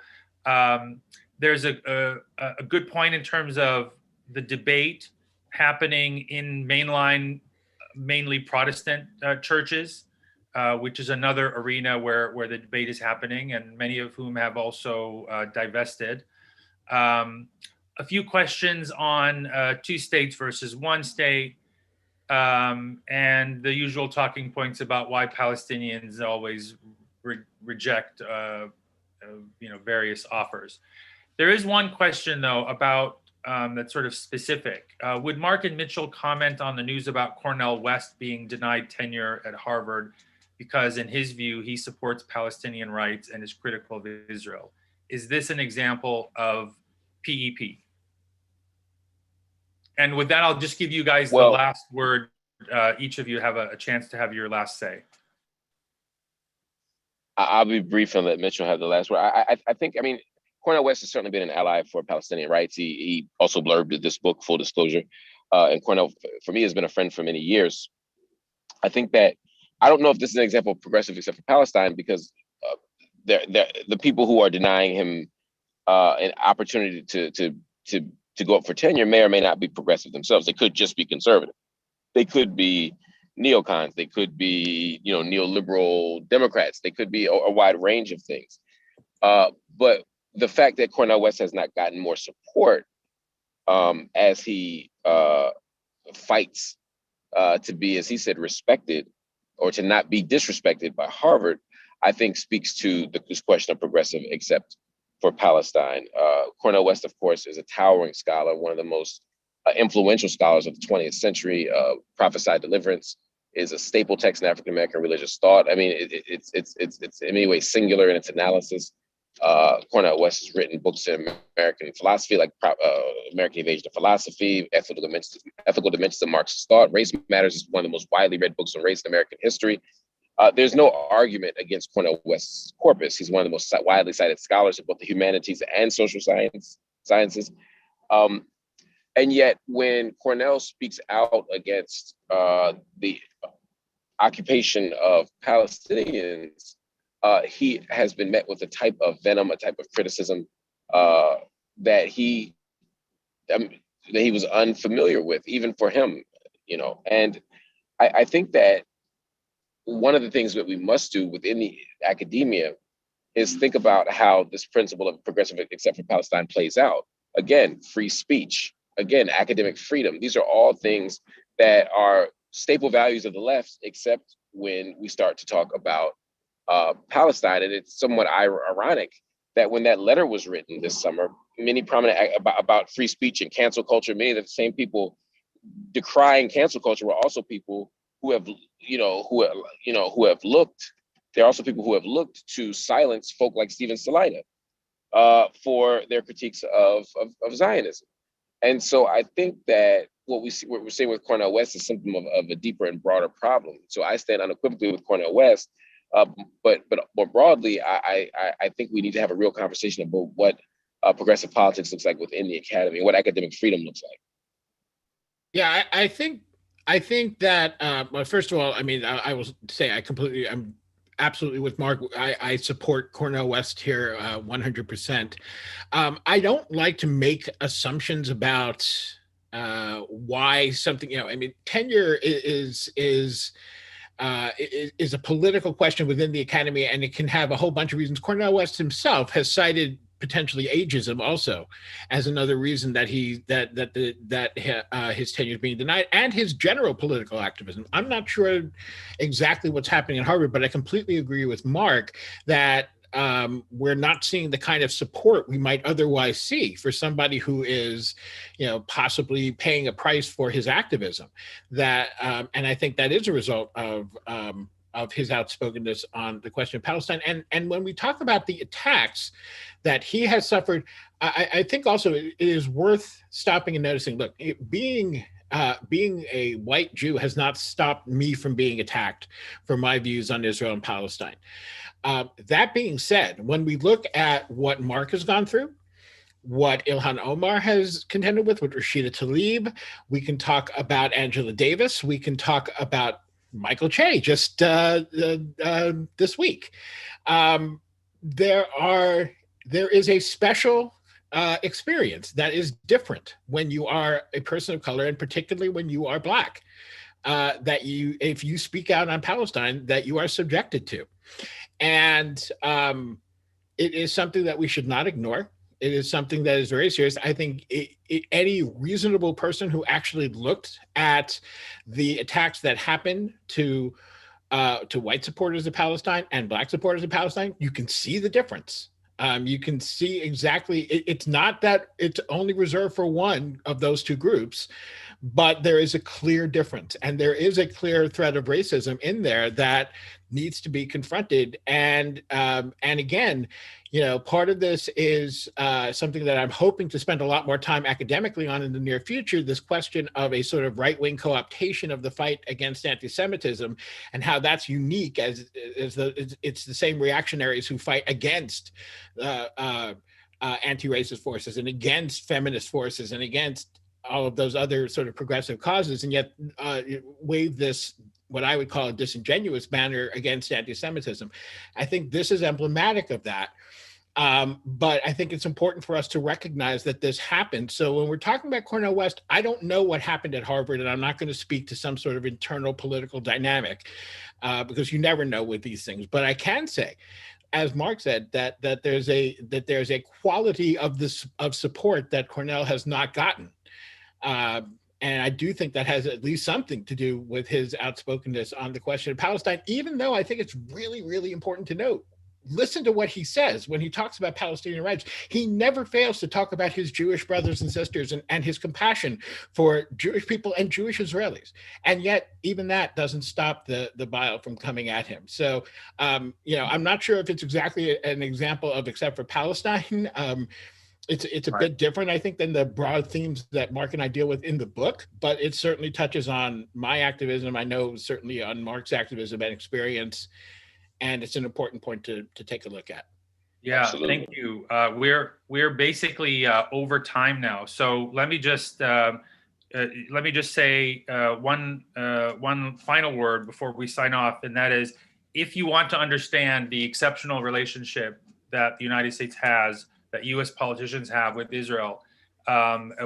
[SPEAKER 1] there's a good point in terms of the debate happening in mainline, mainly Protestant churches, which is another arena where the debate is happening, and many of whom have also divested. A few questions on 2 states versus 1 state, and the usual talking points about why Palestinians always reject various offers. There is one question, though, about that's sort of specific. Would Marc and Mitchell comment on the news about Cornel West being denied tenure at Harvard because, in his view, he supports Palestinian rights and is critical of Israel? Is this an example of PEP? And with that, I'll just give you guys the last word. Each of you have a chance to have your last say.
[SPEAKER 2] I'll be brief and let Mitchell have the last word. I think, Cornel West has certainly been an ally for Palestinian rights. He also blurbed this book, full disclosure. And Cornel, for me, has been a friend for many years. I think that, I don't know if this is an example of progressive except for Palestine, because the people who are denying him an opportunity to go up for tenure may or may not be progressive themselves. They could just be conservative. They could be neocons. They could be, neoliberal Democrats. They could be a wide range of things. But the fact that Cornel West has not gotten more support as he fights to be, as he said, respected, or to not be disrespected by Harvard, I think speaks to this question of progressive except for Palestine. Cornel West, of course, is a towering scholar, one of the most influential scholars of the 20th century. Prophesied Deliverance is a staple text in African-American religious thought. It's in many ways singular in its analysis. Cornel West has written books in American philosophy, like American Evasion of Philosophy, Ethical Dimensions of Marxist Thought. Race Matters is one of the most widely read books on race in American history. There's no argument against Cornel West's corpus. He's one of the most widely cited scholars of both the humanities and social sciences. And yet, when Cornel speaks out against the occupation of Palestinians, he has been met with a type of venom, a type of criticism that he was unfamiliar with, even for him. And I think that one of the things that we must do within the academia is think about how this principle of progressive except for Palestine plays out. Again, free speech, again, academic freedom. These are all things that are staple values of the left, except when we start to talk about Palestine. And it's somewhat ironic that when that letter was written this summer, many prominent about free speech and cancel culture, many of the same people decrying cancel culture were also people who have, who have looked. There are also people who have looked to silence folk like Stephen Salida for their critiques of Zionism. And so I think that what we're seeing with Cornel West is symptom of a deeper and broader problem. So I stand unequivocally with Cornel West, but more broadly, I think we need to have a real conversation about what progressive politics looks like within the academy, what academic freedom looks like.
[SPEAKER 3] Yeah, I think that well, first of all, I mean, I will say I'm absolutely with Mark. I support Cornel West here 100%. I don't like to make assumptions about why something, I mean, tenure is a political question within the academy, and it can have a whole bunch of reasons. Cornel West himself has cited potentially ageism also as another reason that his tenure is being denied, and his general political activism. I'm not sure exactly what's happening at Harvard, but I completely agree with Mark that we're not seeing the kind of support we might otherwise see for somebody who is, possibly paying a price for his activism. That, and I think that is a result of his outspokenness on the question of Palestine. And when we talk about the attacks that he has suffered, I think also it is worth stopping and noticing. Look, being a white Jew has not stopped me from being attacked for my views on Israel and Palestine. That being said, when we look at what Marc has gone through, what Ilhan Omar has contended with Rashida Tlaib, we can talk about Angela Davis, we can talk about Michael Che just this week. There is a special experience that is different when you are a person of color, and particularly when you are Black, that if you speak out on Palestine, that you are subjected to. And it is something that we should not ignore. It is something that is very serious. I think any reasonable person who actually looked at the attacks that happened to white supporters of Palestine and Black supporters of Palestine, you can see the difference. You can see exactly, it's not that it's only reserved for one of those two groups, but there is a clear difference, and there is a clear threat of racism in there that needs to be confronted. And again, part of this is something that I'm hoping to spend a lot more time academically on in the near future, this question of a sort of right-wing co-optation of the fight against anti-Semitism, and how that's unique as it's the same reactionaries who fight against anti-racist forces and against feminist forces and against all of those other sort of progressive causes, and yet wave this, what I would call a disingenuous banner against anti-Semitism. I think this is emblematic of that. But I think it's important for us to recognize that this happened. So when we're talking about Cornel West, I don't know what happened at Harvard, and I'm not going to speak to some sort of internal political dynamic because you never know with these things. But I can say, as Marc said, that there's a quality of support that Cornel has not gotten. And I do think that has at least something to do with his outspokenness on the question of Palestine, even though I think it's really, really important to note. Listen to what he says when he talks about Palestinian rights. He never fails to talk about his Jewish brothers and sisters and his compassion for Jewish people and Jewish Israelis. And yet, even that doesn't stop the bile from coming at him. So, I'm not sure if it's exactly an example of except for Palestine. It's a bit different, I think, than the broad themes that Marc and I deal with in the book, but it certainly touches on my activism. I know certainly on Marc's activism and experience, and it's an important point to take a look at.
[SPEAKER 1] Yeah,
[SPEAKER 2] Absolutely.
[SPEAKER 1] Thank you. We're basically over time now, so let me just say one final word before we sign off, and that is, if you want to understand the exceptional relationship that the United States has, that U.S. politicians have with Israel,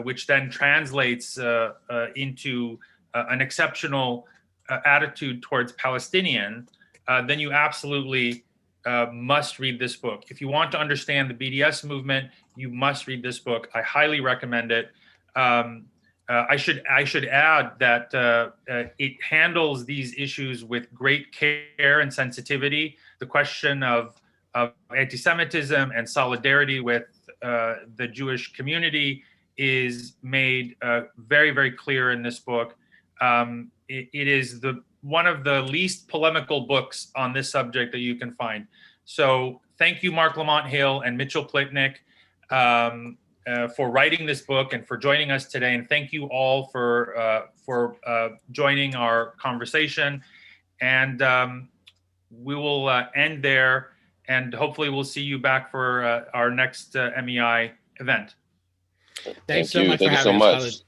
[SPEAKER 1] which then translates into an exceptional attitude towards Palestinian, then you absolutely must read this book. If you want to understand the BDS movement, you must read this book. I highly recommend it. I should add that it handles these issues with great care and sensitivity. The question of anti-Semitism and solidarity with the Jewish community is made very, very clear in this book. It is one of the least polemical books on this subject that you can find. So thank you, Marc Lamont Hill and Mitchell Plitnick, for writing this book and for joining us today. And thank you all for joining our conversation. And we will end there. And hopefully we'll see you back for our next MEI event.
[SPEAKER 3] Thanks so much for having us, Khaled.